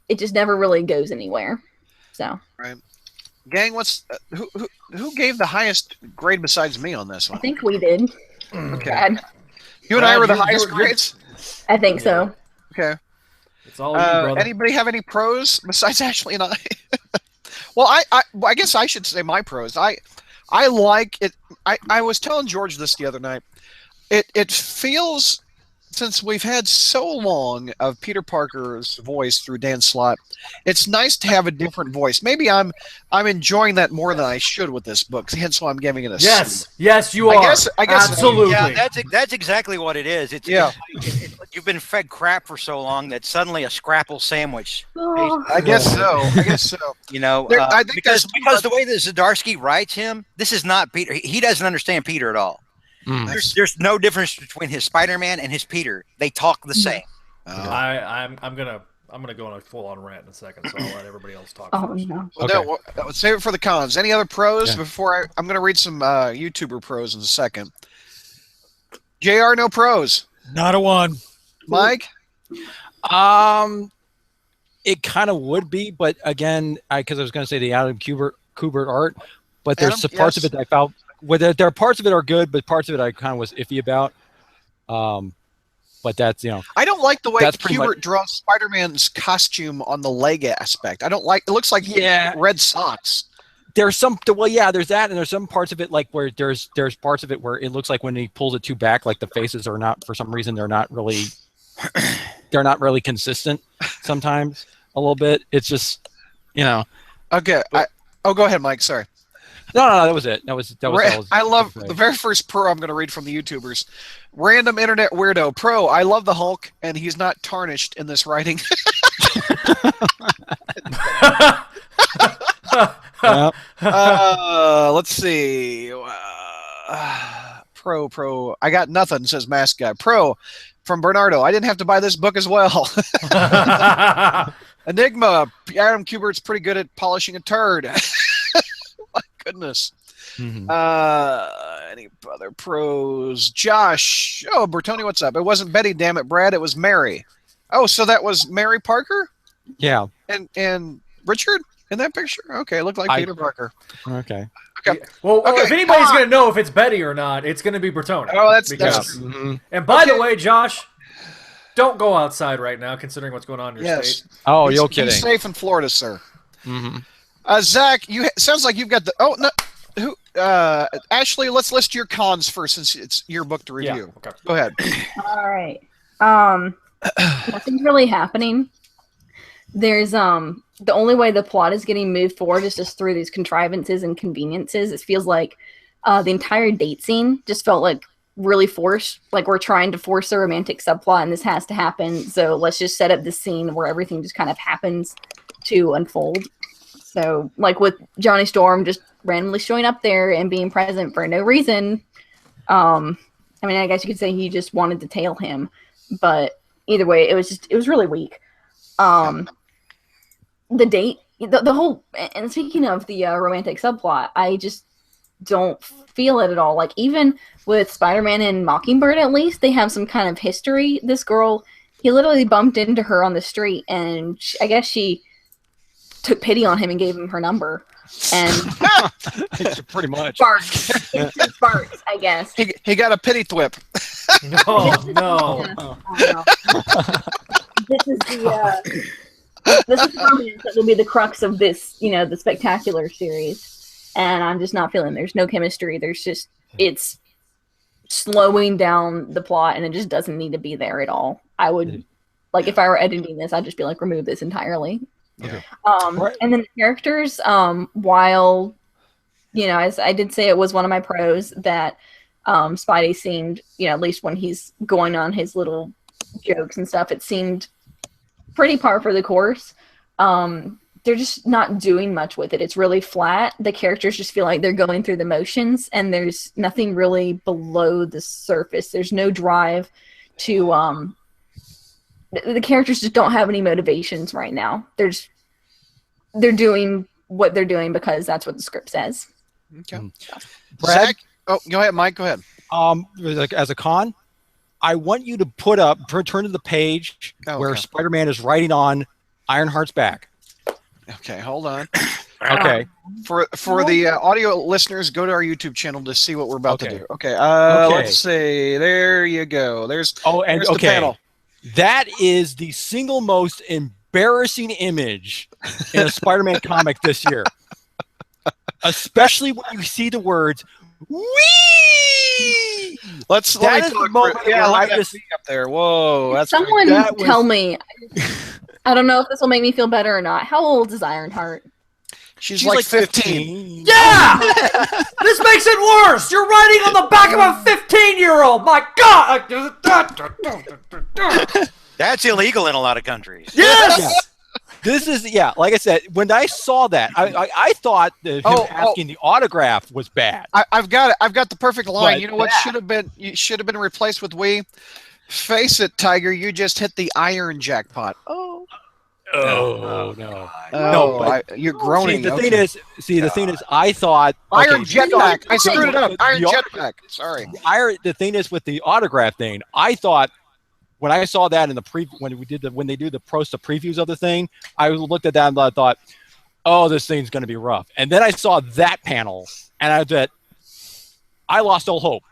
it just never really goes anywhere. So. Right. Gang, who gave the highest grade besides me on this one? I think we did. Okay. Brad. You and I were the highest grades? I think so. Okay. It's all you, brother. Anybody have any pros besides Ashley and I? Well, I guess I should say my pros. I like it. I was telling George this the other night. It feels, since we've had so long of Peter Parker's voice through Dan Slott, it's nice to have a different voice. Maybe I'm enjoying that more than I should with this book, hence why I'm giving it a C. Yes, you are. I guess absolutely. Yeah, that's exactly what it is. You've been fed crap for so long that suddenly a Scrapple sandwich. Oh. I guess so. I think because the way that Zdarsky writes him, this is not Peter. He doesn't understand Peter at all. There's no difference between his Spider-Man and his Peter. They talk the same. I'm gonna go on a full-on rant in a second, so I'll let everybody else talk. No. Well, no, let's save it for the cons. Any other pros before I'm going to read some YouTuber pros in a second. JR, no pros. Not a one. Mike? It kind of would be, but again, because I was going to say the Adam Kubert art, but there's some parts of it that I felt. There are parts of it are good, but parts of it I kind of was iffy about. But that's I don't like the way Kubert draws Spider-Man's costume on the leg aspect. I don't like. It looks like red socks. There's some. Well, yeah, there's that, and there's some parts of it like where there's parts of it where it looks like when he pulls it too back, like the faces are not, for some reason they're not really consistent. Sometimes a little bit. It's just Okay. Go ahead, Mike. Sorry. No, that was it. That was I love the very first pro I'm going to read from the YouTubers. Random internet weirdo pro. I love the Hulk, and he's not tarnished in this writing. Let's see. Pro. I got nothing, says Mask Guy. Pro from Bernardo. I didn't have to buy this book as well. Enigma. Adam Kubert's pretty good at polishing a turd. My goodness. Mm-hmm. Any other pros? Josh. Oh, Bertoni, what's up? It wasn't Betty, damn it, Brad. It was Mary. Oh, so that was Mary Parker? Yeah. And Richard in that picture? Okay, it looked like Peter Parker. Okay. Well, if anybody's going to know if it's Betty or not, it's going to be Bertoni. Oh, that's true. Mm-hmm. And by the way, Josh, don't go outside right now, considering what's going on in your state. Oh, you're kidding. Be safe in Florida, sir. Mm-hmm. Zach, sounds like you've got the. Oh no, Ashley, let's list your cons first, since it's your book to review. Yeah, okay. Go ahead. All right. Nothing's really happening. There's the only way the plot is getting moved forward is just through these contrivances and conveniences. It feels like the entire date scene just felt like really forced. Like we're trying to force a romantic subplot, and this has to happen. So let's just set up this scene where everything just kind of happens to unfold. So, like with Johnny Storm just randomly showing up there and being present for no reason. I mean, I guess you could say he just wanted to tail him, but either way, it was really weak. The date, the whole, and speaking of the romantic subplot, I just don't feel it at all. Like, even with Spider-Man and Mockingbird, at least, they have some kind of history. This girl, he literally bumped into her on the street, and I guess she took pity on him and gave him her number. And pretty much. Sparks, I guess. He got a pity thwip. No. This is the romance that will be the crux of this, the Spectacular series. And I'm just not feeling. There's no chemistry. It's slowing down the plot, and it just doesn't need to be there at all. I would, like, if I were editing this, I'd just be like, remove this entirely. Okay. And then the characters, while, as I did say, it was one of my pros that Spidey seemed, at least when he's going on his little jokes and stuff, it seemed pretty par for the course. They're just not doing much with it. It's really flat. The characters just feel like they're going through the motions, and there's nothing really below the surface. There's no drive to the characters just don't have any motivations right now. They're doing what they're doing because that's what the script says. Okay. Brad? Zach? Oh, go ahead, Mike. Go ahead. As a con, I want you to turn to the page where Spider-Man is riding on Ironheart's back. Okay, hold on. Okay. For the audio listeners, go to our YouTube channel to see what we're about to do. Okay. Let's see. There you go. There's the panel. That is the single most embarrassing image in a Spider-Man comic this year. Especially when you see the words "Wee." Let me talk. Yeah, I just see up there. Whoa, that's someone tell me. I don't know if this will make me feel better or not. How old is Ironheart? She's like 15. Yeah! This makes it worse! You're riding on the back of a 15-year-old! My God! That's illegal in a lot of countries. Yes! Yeah. This is, like I said, when I saw that, I thought that him asking the autograph was bad. I've got it. I've got the perfect line. But you know what should have been replaced with "we"? Face it, Tiger, you just hit the iron jackpot. No. You're groaning. The thing is, I thought iron jetpack. I screwed it up. Iron jetpack. Sorry. The thing is with the autograph thing, I thought when I saw that in the when they do the previews of the thing, I looked at that and I thought, oh, this thing's going to be rough. And then I saw that panel, and I lost all hope.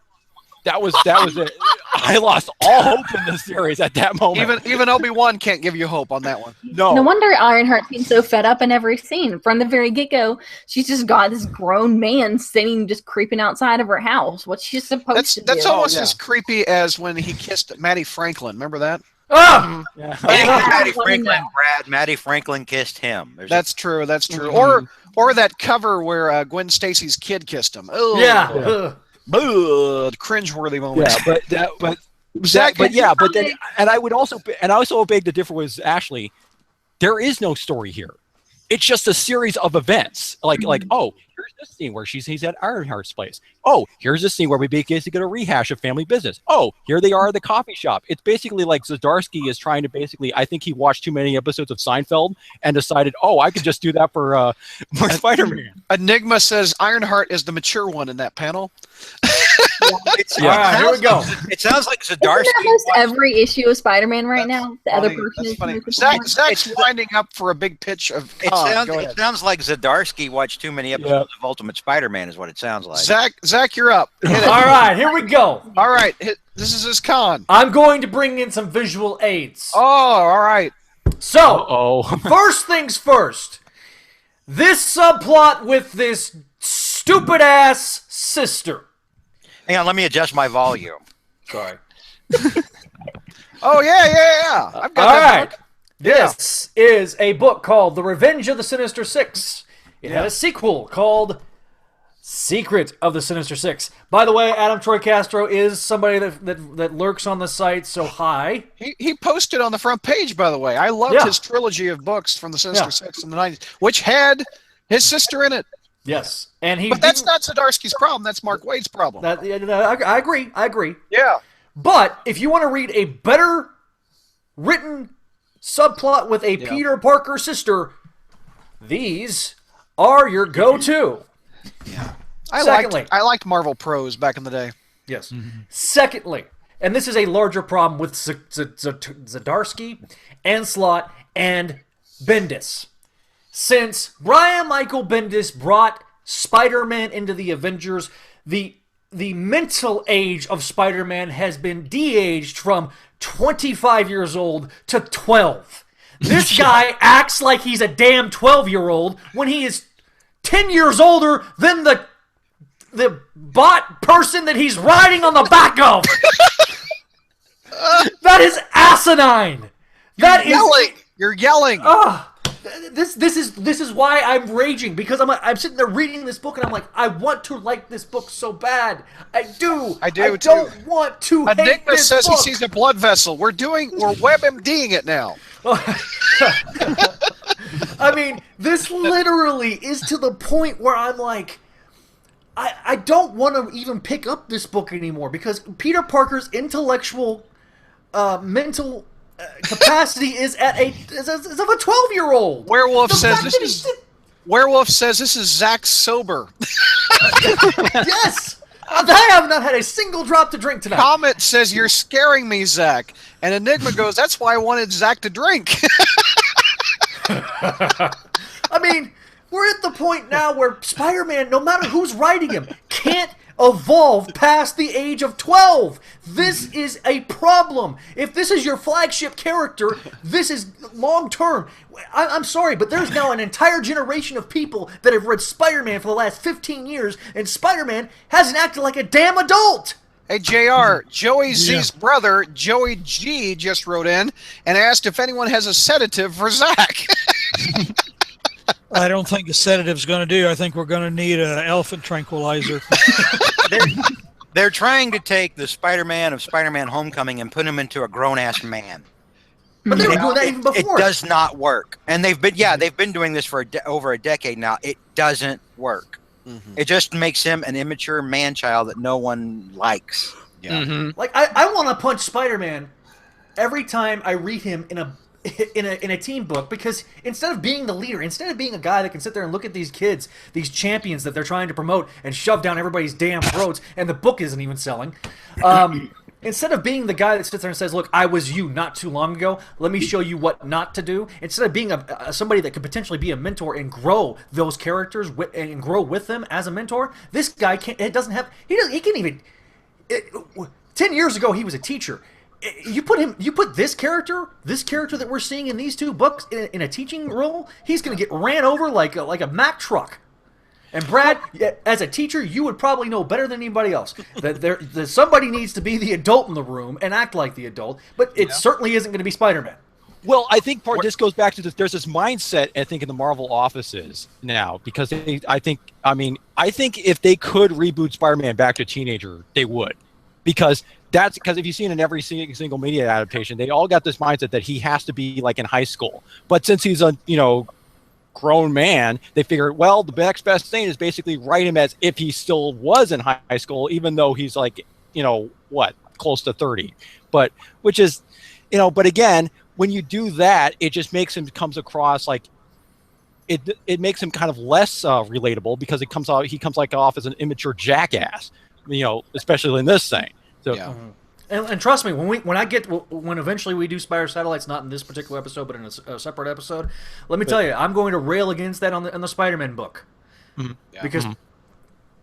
That was it. I lost all hope in this series at that moment. Even Obi-Wan can't give you hope on that one. No wonder Ironheart seems so fed up in every scene. From the very get-go, she's just got this grown man sitting, just creeping outside of her house. What's she supposed to do? That's almost as creepy as when he kissed Maddie Franklin. Remember that? Ah! Yeah. Maddie Franklin kissed him. That's true. That's true. Or that cover where Gwen Stacy's kid kissed him. Oh, yeah. Cringeworthy moment. Yeah, but then, and I also beg to differ with Ashley. There is no story here. It's just a series of events. Like, oh, here's this scene where he's at Ironheart's place. Oh, here's this scene where we basically get a rehash of family business. Oh, here they are at the coffee shop. It's basically like Zdarsky is trying to I think he watched too many episodes of Seinfeld and decided, oh, I could just do that for Spider-Man. Enigma says Ironheart is the mature one in that panel. All right, here we go. It sounds like Zdarsky. Almost every issue of Spider-Man right now. The other person is funny. Zach's winding up for a big pitch of. It sounds like Zdarsky watched too many episodes of Ultimate Spider-Man. Is what it sounds like. Zach, you're up. All right, here we go. All right, this is his con. I'm going to bring in some visual aids. Oh, all right. So, first things first. This subplot with this stupid ass sister. Hang on, let me adjust my volume. Sorry. Oh, yeah. I've got that book. This is a book called The Revenge of the Sinister Six. It had a sequel called Secret of the Sinister Six. By the way, Adam Troy Castro is somebody that lurks on the site, so hi. He posted on the front page, by the way. I loved his trilogy of books from the Sinister Six in the 90s, which had his sister in it. Yes, but that's not Zdarsky's problem. That's Mark Waid's problem. I agree. Yeah. But if you want to read a better written subplot with a Peter Parker sister, these are your go-to. Yeah. I liked Marvel Pros back in the day. Yes. Secondly, and this is a larger problem with Zdarsky and Slott and Bendis. Since Brian Michael Bendis brought Spider-Man into the Avengers, the mental age of Spider-Man has been de-aged from 25 years old to 12. This guy acts like he's a damn 12-year-old when he is 10 years older than the bot person that he's riding on the back of. That is asinine. You're yelling. This is why I'm raging, because I'm sitting there reading this book and I'm like, I want to like this book so bad. I do. I don't want to hate Enigma this says book. he sees a blood vessel. We're WebMDing it now. I mean, this literally is to the point where I'm like, I don't want to even pick up this book anymore, because Peter Parker's intellectual, mental capacity is of a 12-year-old. Werewolf says this is Zach sober. Yes. I have not had a single drop to drink tonight. Comet says you're scaring me, Zach. And Enigma goes, that's why I wanted Zach to drink. I mean, we're at the point now where Spider-Man, no matter who's writing him, can't evolve past the age of 12. This is a problem. If this is your flagship character, this is long-term. I'm sorry, but there's now an entire generation of people that have read Spider-Man for the last 15 years, and Spider-Man hasn't acted like a damn adult. Hey, JR, Joey Z's brother, Joey G, just wrote in and asked if anyone has a sedative for Zach. I don't think a sedative's going to do. I think we're going to need an elephant tranquilizer. They're trying to take the Spider-Man of Spider-Man Homecoming and put him into a grown-ass man. But they were doing that even before. It does not work. And they've been doing this for over a decade now. It doesn't work. Mm-hmm. It just makes him an immature man-child that no one likes. Yeah. Mm-hmm. Like, I want to punch Spider-Man every time I read him in a team book, because instead of being the leader, instead of being a guy that can sit there and look at these kids, these champions that they're trying to promote and shove down everybody's damn throats, and the book isn't even selling, instead of being the guy that sits there and says, look, I was you not too long ago, let me show you what not to do, instead of being somebody that could potentially be a mentor and grow those characters and grow with them as a mentor, this guy can't, he can't even, 10 years ago he was a teacher. You put this character that we're seeing in these two books in a teaching role, he's going to get ran over like a Mack truck. And Brad, as a teacher, you would probably know better than anybody else that somebody needs to be the adult in the room and act like the adult, but it certainly isn't going to be Spider-Man. Well, I think this goes back to this. There's this mindset, I think, in the Marvel offices now, because I think if they could reboot Spider-Man back to a teenager, they would. Because if you've seen in every single media adaptation, they all got this mindset that he has to be like in high school. But since he's a grown man, they figured, well, the next best thing is basically write him as if he still was in high school, even though he's like, close to 30. But but again, when you do that, it just makes him comes across like it makes him kind of less relatable, because he comes off as an immature jackass. Especially in this thing. So, yeah. And trust me, when eventually we do Spire Satellites, not in this particular episode, but in a separate episode, let me tell you, I'm going to rail against that on the Spider-Man book. Mm-hmm. Yeah. Because,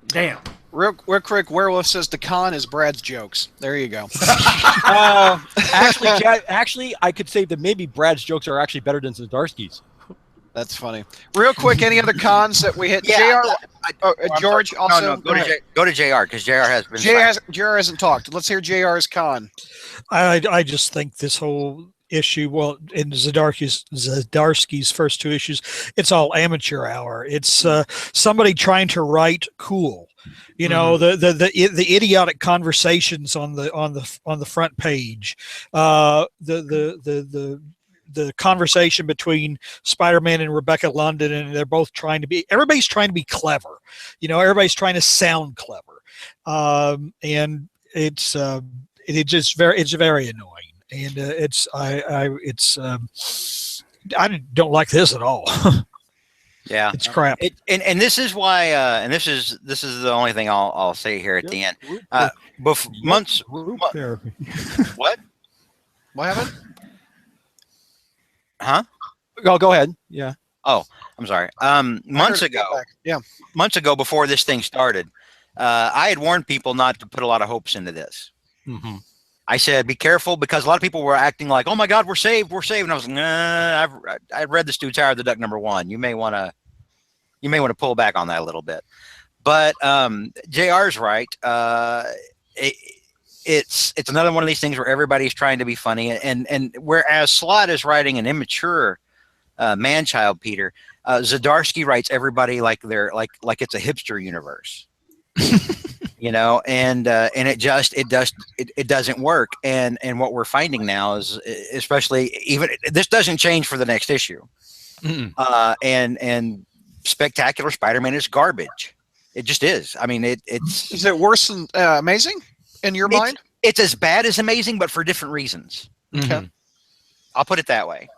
damn. Real quick, Werewolf says the con is Brad's jokes. There you go. Actually, I could say that maybe Brad's jokes are actually better than Zdarsky's. That's funny. Real quick, any other cons that we hit? Yeah, George also. No, go to JR, because JR has been. JR hasn't talked. Let's hear JR's con. I just think this whole issue, well, in Zdarsky's first two issues, it's all amateur hour. It's somebody trying to write cool. The idiotic conversations on the front page, the conversation between Spider-Man and Rebecca London, and they're both everybody's trying to be clever. Everybody's trying to sound clever. And it's very annoying. And I don't like this at all. Yeah, it's crap. And this is why, and this is the only thing I'll say here at the end. Months. Therapy. What? What happened? Huh? Go ahead. Yeah. Oh, I'm sorry. Months ago, before this thing started, I had warned people not to put a lot of hopes into this. Mm-hmm. I said, be careful, because a lot of people were acting like, oh my God, we're saved. And I was like, nah, I read the Stu Tower, the Duck #1. You may want to pull back on that a little bit. But JR's right. It's another one of these things where everybody's trying to be funny. And whereas Slott is writing an immature man-child Peter, Zdarsky writes everybody like it's a hipster universe. And it doesn't work. And what we're finding now is, especially, even this doesn't change for the next issue. Mm-hmm. And Spectacular Spider-Man is garbage. It just is. I mean, it's. Is it worse than Amazing in your mind? It's as bad as Amazing, but for different reasons. Okay. Mm-hmm. I'll put it that way.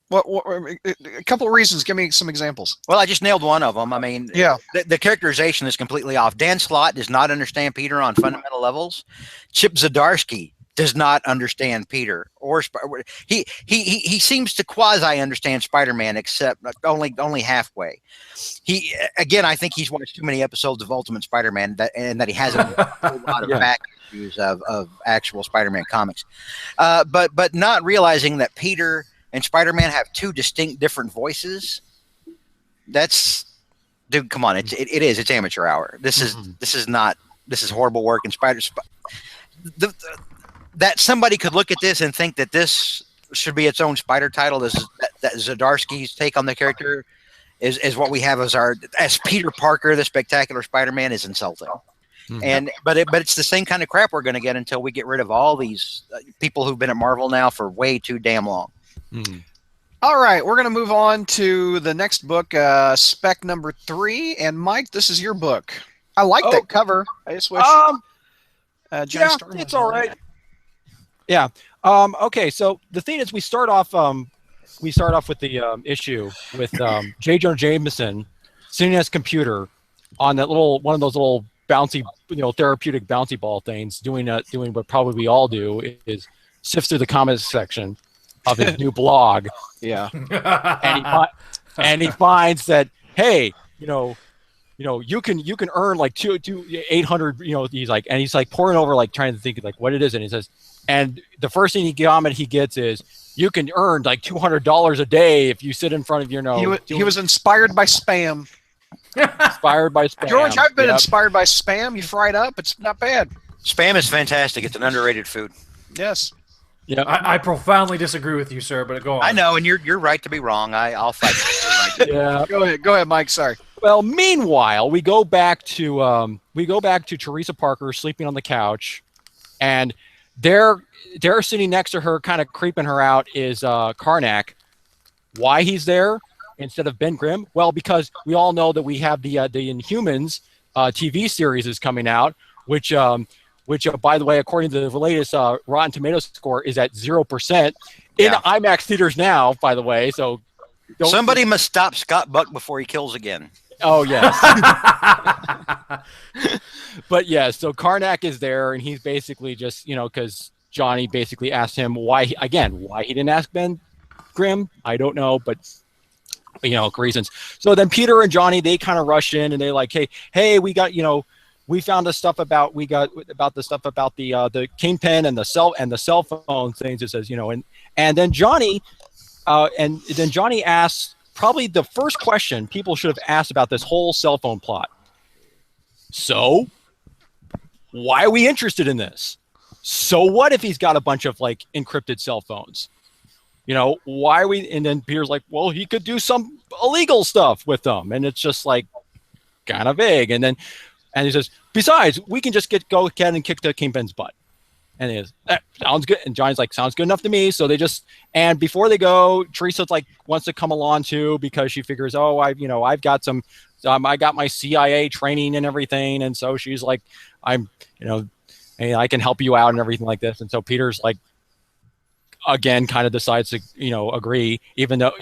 What a couple of reasons. Give me some examples. Well, I just nailed one of them. I mean, yeah, the characterization is completely off. Dan Slott does not understand Peter on fundamental levels. Chip Zdarsky does not understand Peter, or he seems to quasi understand Spider-Man, except only halfway. I think he's watched too many episodes of Ultimate Spider-Man, and that he hasn't a whole lot of back issues of actual Spider-Man comics, but not realizing that Peter and Spider-Man have two distinct different voices. Dude, come on. It's amateur hour. This is horrible work. And that somebody could look at this and think that this should be its own Spider title, that Zdarsky's take on the character is what we have as Peter Parker, the Spectacular Spider-Man, is insulting. Mm-hmm. But it's the same kind of crap we're going to get until we get rid of all these people who've been at Marvel now for way too damn long. Mm. All right, we're going to move on to the next book, Spec #3. And Mike, this is your book. I like that cover. I just wish. It's all right. Yeah. Okay. So the thing is, we start off with the issue with J. Jonah Jameson sitting at his computer on that one of those little bouncy, therapeutic bouncy ball things, doing what probably we all do, is sift through the comments section of his new blog. Yeah. and he finds that, hey, you can earn like 800, he's like pouring over, like trying to think like what it is. And he says, and the first thing he gets is, you can earn like $200 a day if you sit in front of your He was inspired by spam. Inspired by spam. George, I've been inspired by spam. You fry it up. It's not bad. Spam is fantastic. It's an underrated food. Yes. Yeah, I profoundly disagree with you, sir. But go on. I know, and you're right to be wrong. I'll fight. Yeah. Go ahead, Mike. Sorry. Well, meanwhile, we go back to Teresa Parker sleeping on the couch, and they're sitting next to her, kind of creeping her out, is Karnak. Why he's there instead of Ben Grimm? Well, because we all know that we have the Inhumans TV series is coming out, which by the way, according to the latest Rotten Tomatoes score, is at 0% in IMAX theaters now. By the way, so somebody must stop Scott Buck before he kills again. Oh yes. But yeah, so Karnak is there, and he's basically just because Johnny basically asked him why he didn't ask Ben Grimm. I don't know, but reasons. So then Peter and Johnny, they kind of rush in, and they're like, hey, we got we found the stuff about the Kingpin and the cell phone things. It says and then Johnny asks probably the first question people should have asked about this whole cell phone plot. So why are we interested in this? So what if he's got a bunch of encrypted cell phones? Why are we? And then Peter's like, well, he could do some illegal stuff with them, and it's just kind of vague. And he says, besides, we can just go ahead and kick the Kingpin's butt. And he goes, that sounds good. And Johnny's like, sounds good enough to me. So they and before they go, Teresa's wants to come along too, because she figures, I've got some, I got my CIA training and everything. And so she's like, hey, I can help you out and everything like this. And so Peter's again, kind of decides to, agree, even though,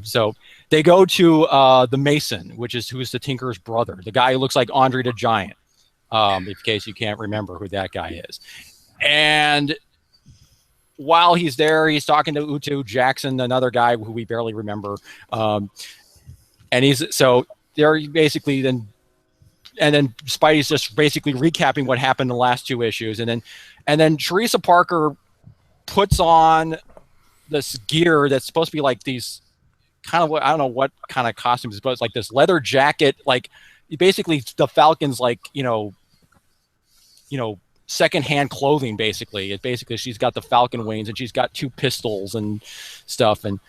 so They go to the Mason, who's the Tinker's brother, the guy who looks like Andre the Giant, in case you can't remember who that guy is. And while he's there, he's talking to Utu Jackson, another guy who we barely remember. And they're basically then Spidey's just basically recapping what happened in the last 2 issues. And then Teresa Parker puts on this gear that's supposed to be like these kind of, I don't know what kind of costumes, but it's like this leather jacket, like basically the Falcon's like, secondhand clothing. Basically she's got the Falcon wings and she's got 2 pistols and stuff, and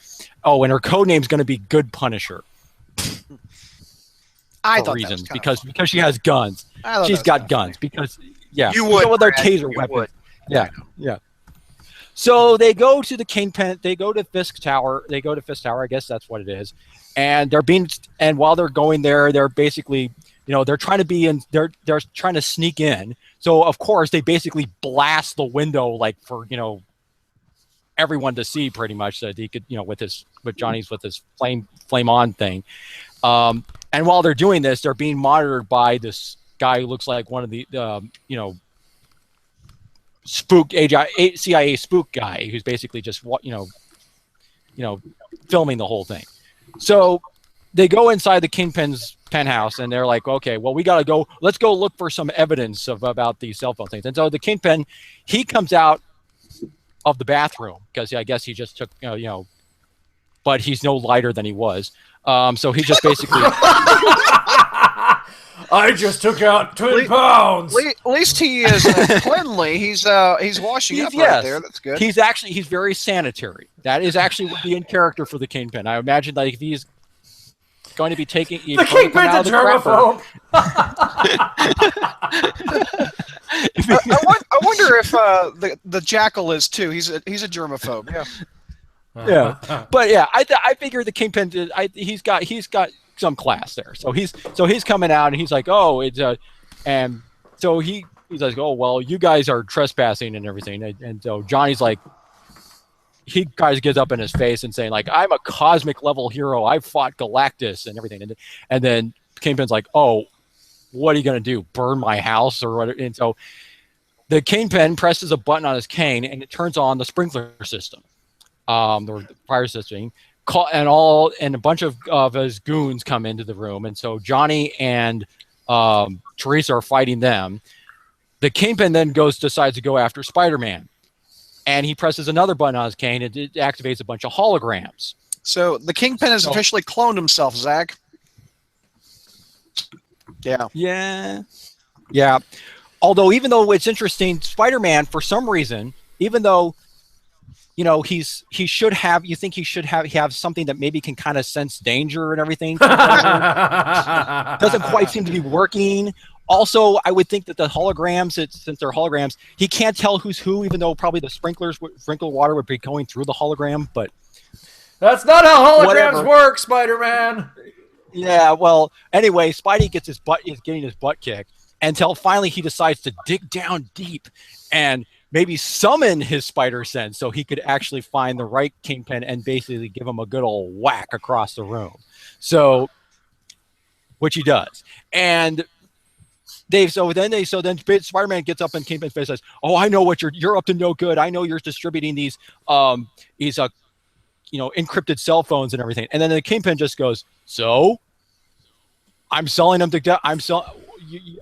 her code name's going to be Good Punisher. I thought reasons because she has guns. She's got guns because you would with their taser weapons. Yeah. So they go to the Kingpin. They go to Fisk Tower. I guess that's what it is. And while they're going there, they're basically, they're trying to sneak in. So of course they basically blast the window like for everyone to see pretty much, so that he could with Johnny's with his flame on thing. And while they're doing this, they're being monitored by this guy who looks like one of the CIA spook guy, who's basically just filming the whole thing. So they go inside the Kingpin's penthouse and they're like, okay, well, let's go look for some evidence about these cell phone things. And so the Kingpin, he comes out of the bathroom because I guess he just took but he's no lighter than he was. So he just basically I just took out 10 pounds. At least he is cleanly. He's washing up right there. That's good. He's very sanitary. That is actually would be in character for the Kingpin. I imagine that if he's going to be taking the Kingpin's a germaphobe. I wonder if the Jackal is too. He's a germaphobe. Yeah. Yeah, but yeah, I figure the Kingpin he's got some class there. So he's coming out and he's like, oh, it's and so he's like, oh, well, you guys are trespassing and everything. And so Johnny's like, he gets up in his face and saying like, I'm a cosmic level hero. I fought Galactus and everything. And then Kingpin's like, oh, what are you gonna do? Burn my house or what? And so the Kingpin presses a button on his cane and it turns on the sprinkler system. The fire system, and a bunch of his goons come into the room, and so Johnny and Teresa are fighting them. The Kingpin then decides to go after Spider-Man, and he presses another button on his cane, and it activates a bunch of holograms. So the Kingpin has officially cloned himself, Zach. Yeah. Although, even though it's interesting, Spider-Man, for some reason, even though he should have something that maybe can kind of sense danger and everything. Doesn't quite seem to be working. Also, I would think that the holograms, since they're holograms, he can't tell who's who, even though probably the sprinkled water would be going through the hologram. But that's not how holograms work, Spider-Man. Yeah, well, anyway, Spidey is getting his butt kicked until finally he decides to dig down deep and maybe summon his spider sense so he could actually find the right Kingpin and basically give him a good old whack across the room. So, which he does. And then Spider-Man gets up in Kingpin's face and says, "Oh, I know what you're up to no good. I know you're distributing these encrypted cell phones and everything." And then the Kingpin just goes, "So, I'm selling them to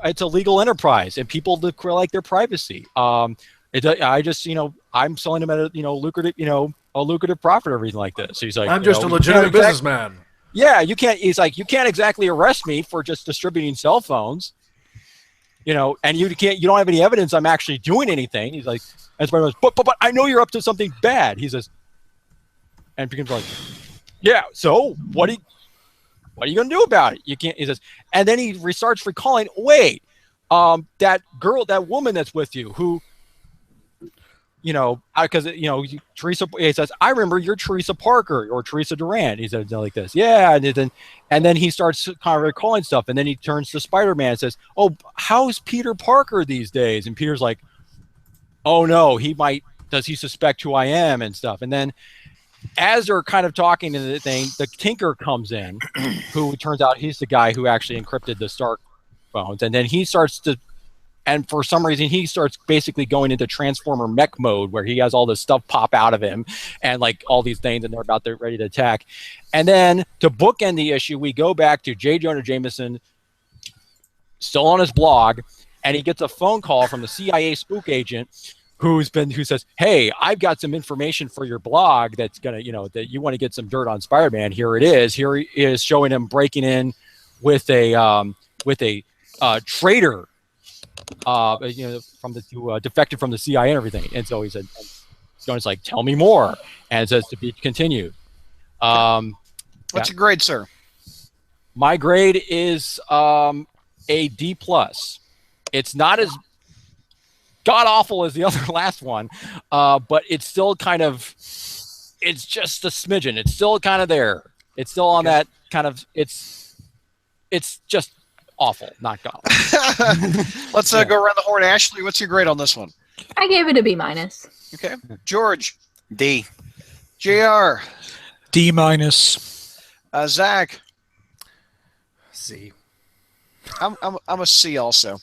it's a legal enterprise and people like their privacy. I'm selling them at a lucrative profit or everything like this." So he's like, "I'm just a legitimate businessman." Yeah, you can't exactly arrest me for just distributing cell phones. And you don't have any evidence I'm actually doing anything. He's like, and Spider-Man goes, but I know you're up to something bad. He says, and becomes like, yeah, so what are you gonna do about it? You can't. He says, and then he starts recalling, wait, that woman that's with you, who, because Teresa. He says, I remember you're Teresa Parker or Teresa Durant. He says like this, yeah, and then he starts kind of recalling stuff, and then he turns to Spider-Man and says, "Oh, how's Peter Parker these days?" And Peter's like, "Oh no, does he suspect who I am and stuff?" And then as they're kind of talking to the thing, the Tinker comes in, who turns out he's the guy who actually encrypted the Stark phones, and then he starts to, and for some reason he starts basically going into Transformer mech mode, where he has all this stuff pop out of him, and like all these things, and they're ready to attack. And then to bookend the issue, we go back to J. Jonah Jameson, still on his blog, and he gets a phone call from the CIA spook agent who says, "Hey, I've got some information for your blog that's gonna, that you want to get some dirt on Spider-Man. Here it is. Here he is showing him breaking in with a traitor, from the defected from the CIA and everything." And so he said, Jonah's like, "Tell me more," and it says to be continued. What's your grade, sir? My grade is a D+. It's not as god awful as the other last one, but it's still kind of, it's just a smidgen. It's still kind of there. It's still on that kind of, it's just awful, not god awful. Let's go around the horn. Ashley, what's your grade on this one? I gave it a B-. Okay. George. D. JR. D-. Zach. C. I'm a C also.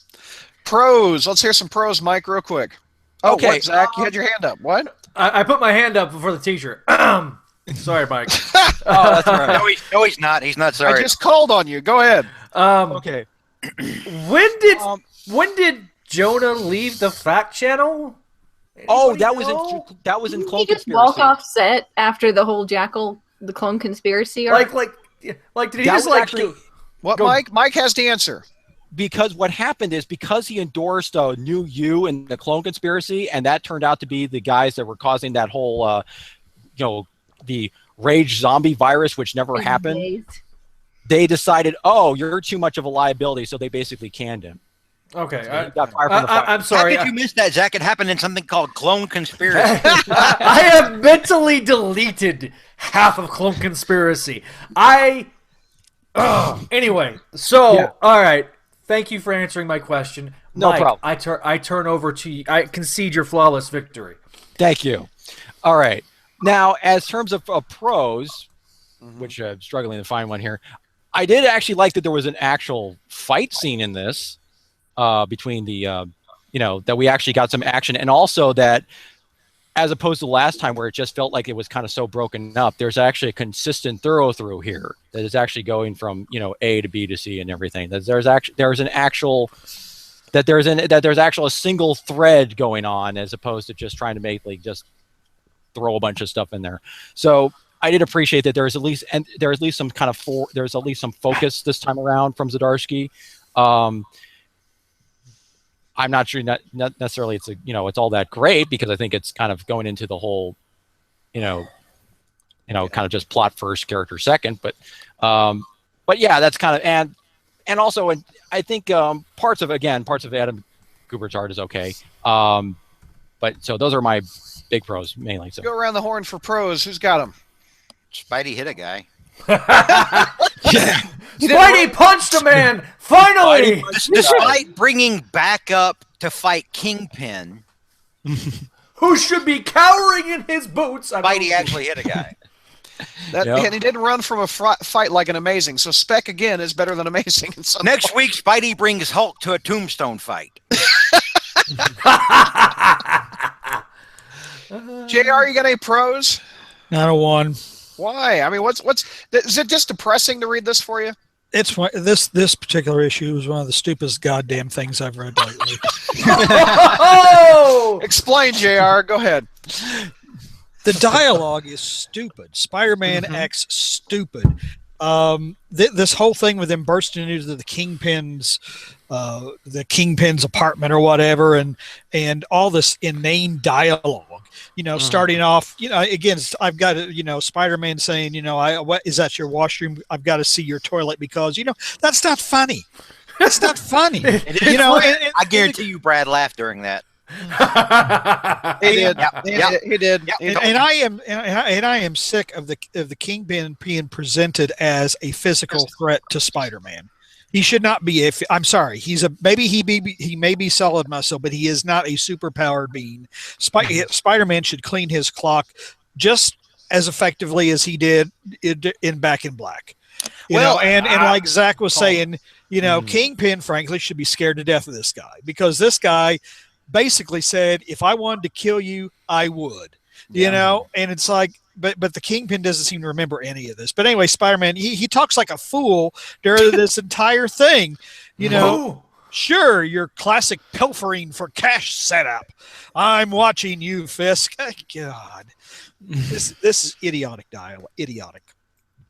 Pros. Let's hear some pros, Mike, real quick. Oh, Okay, what, Zach? You had your hand up. What? I put my hand up before the T-shirt. Sorry, Mike. Oh, that's all right. No, he's not. He's not sorry. I just called on you. Go ahead. Okay. When did Jonah leave the fact channel? Oh, Anybody that know? was in Did Clone he just Conspiracy. walk off set after the whole the clone conspiracy? Like did he That just was like actually- What, Go- Mike? Mike has the answer. Because what happened is, because he endorsed a new you in the Clone Conspiracy, and that turned out to be the guys that were causing that whole, the rage zombie virus, which never happened. They decided, oh, you're too much of a liability, so they basically canned him. Okay, So he got fired from the fire. I'm How sorry. could you miss that, Zach? It happened in something called Clone Conspiracy. I have mentally deleted half of Clone Conspiracy. Anyway, so all right. Thank you for answering my question. No Mike, problem. I turn over to you. I concede your flawless victory. Thank you. All right. Now, as terms of pros, which I'm struggling to find one here, I did actually like that there was an actual fight scene in this between the, that we actually got some action, and also that, as opposed to last time where it just felt like it was kind of so broken up, there's actually a consistent thorough through here that is actually going from, A to B to C and everything. That there's actually a single thread going on, as opposed to just trying to make just throw a bunch of stuff in there. So I did appreciate that there's at least some kind of there's at least some focus this time around from Zdarsky. I'm not sure, not necessarily it's it's all that great, because I think it's kind of going into the whole, kind of just plot first, character second. But yeah, that's kind of, and also, and I think parts of Adam Gubert's art is okay. But so those are my big pros mainly. So Go around the horn for pros. Who's got them? Spidey hit a guy. Spidey punched a man! Finally! Despite bringing backup to fight Kingpin, Who should be cowering in his boots? Spidey actually hit a guy. And he didn't run from a fight like an Amazing. So Spec again is better than Amazing. Next week, Spidey brings Hulk to a tombstone fight. JR, you got any pros? Not a 1. Why? I mean, is it just depressing to read this for you? It's this particular issue is one of the stupidest goddamn things I've read lately. Oh! Explain, JR. Go ahead. The dialogue is stupid. Spider-Man acts stupid. This whole thing with him bursting into the Kingpin's apartment or whatever, and all this inane dialogue. Starting off, again, I've got Spider-Man saying, what is that, your washroom? I've got to see your toilet, because that's not funny. That's not funny. It is I guarantee you, Brad laughed during that. He did. He did. And I am sick of the Kingpin being presented as a physical threat to Spider-Man. He should not be. I'm sorry. He may be solid muscle, but he is not a superpowered being. Spider-Man should clean his clock just as effectively as he did in Back in Black. You know, and like Zach was saying, you know, Kingpin, frankly, should be scared to death of this guy, because this guy basically said, if I wanted to kill you, I would. You know, and it's like, but the Kingpin doesn't seem to remember any of this. But anyway, Spider-Man, he talks like a fool during this entire thing. You know, sure, your classic pilfering for cash setup. I'm watching you, Fisk. God, this is idiotic dialogue. Idiotic.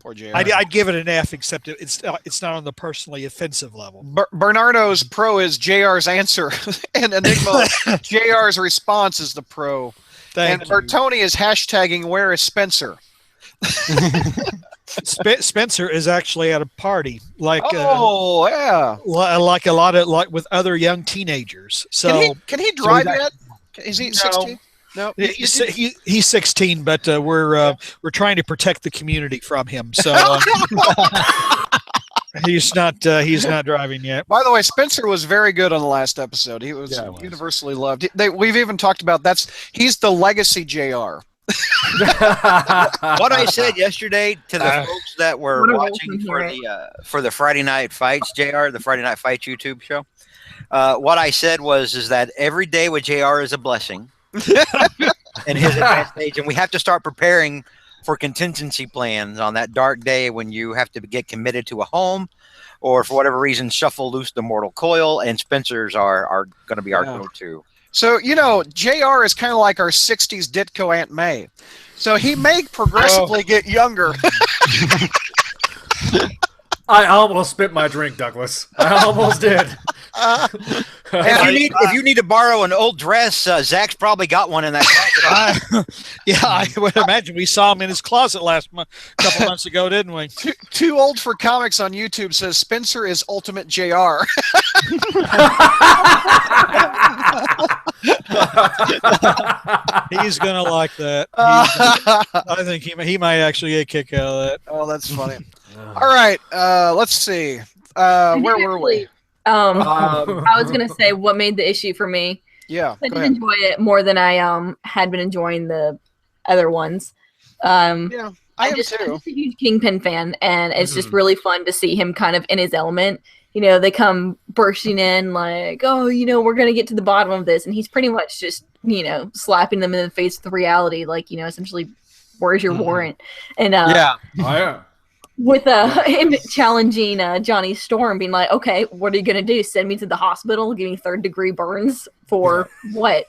Poor JR. I'd give it an F, except it's not on the personally offensive level. Bernardo's pro is JR's answer, and Enigma JR's response is the pro. And Bertoni is hashtagging where is Spencer. Spencer is actually at a party, like like a lot of with other young teenagers. So can he drive yet? Is he 16? No, he's 16, but we're trying to protect the community from him. So he's not driving yet. By the way, Spencer was very good on the last episode. He was universally loved. We've even talked about he's the legacy JR. What I said yesterday to the folks that were watching for the Friday Night Fights, JR, the Friday Night Fights YouTube show, what I said is that every day with JR is a blessing. In his advanced age, and we have to start preparing for contingency plans on that dark day when you have to get committed to a home, or for whatever reason shuffle loose the mortal coil. And Spencer's are going to be our go-to. So you know, JR is kind of like our '60s Ditko Aunt May. So he may progressively get younger. I almost spit my drink, Douglas. I almost did. If you need to borrow an old dress, Zach's probably got one in that closet. I would imagine we saw him in his closet couple months ago, didn't we? Too old for comics on YouTube says Spencer is ultimate JR. He's gonna like that. I think he might actually get a kick out of that. Oh, that's funny. All right, let's see. Where were we? I was gonna say what made the issue for me. Yeah, I did enjoy it more than I had been enjoying the other ones. Yeah, I'm just a huge Kingpin fan, and it's just really fun to see him kind of in his element. You know, they come bursting in like, oh, you know, we're gonna get to the bottom of this, and he's pretty much just, you know, slapping them in the face with reality, like, you know, essentially, where's your warrant? And with him challenging Johnny Storm, being like, okay, what are you going to do? Send me to the hospital, give me third-degree burns for what?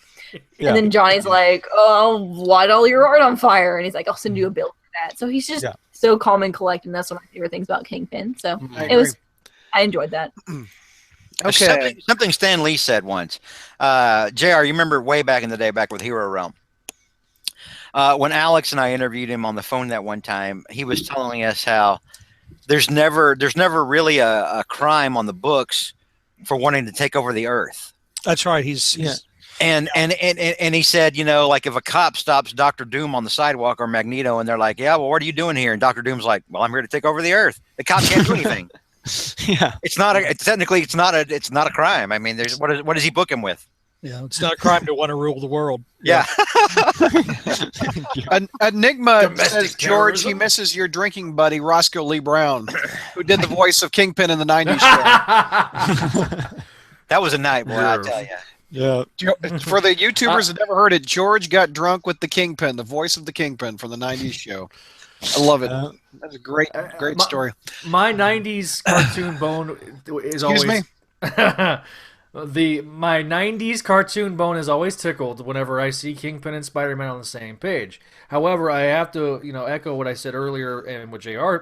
Yeah. And then Johnny's like, oh, light all your art on fire. And he's like, I'll send you a bill for that. So he's just so calm and collected. And that's one of my favorite things about Kingpin. So I enjoyed that. Okay. Something Stan Lee said once. JR, you remember way back in the day, back with Hero Realm. When Alex and I interviewed him on the phone that one time, he was telling us how there's never really a crime on the books for wanting to take over the earth. That's right. And he said, you know, like if a cop stops Dr. Doom on the sidewalk or Magneto, and they're like, yeah, well, what are you doing here? And Dr. Doom's like, well, I'm here to take over the earth. The cop can't do anything. It's not a crime. I mean, what does he book him with? Yeah, it's not a crime to want to rule the world. Yeah. Enigma says, George, he misses your drinking buddy, Roscoe Lee Brown, who did the voice of Kingpin in the 90s show. That was a night, boy, I tell you. Yeah. For the YouTubers that never heard it, George got drunk with the Kingpin, the voice of the Kingpin from the 90s show. I love it. That's a great story. My 90s cartoon bone is always... Excuse me? My 90s cartoon bone is always tickled whenever I see Kingpin and Spider-Man on the same page. However, I have to, echo what I said earlier and what JR,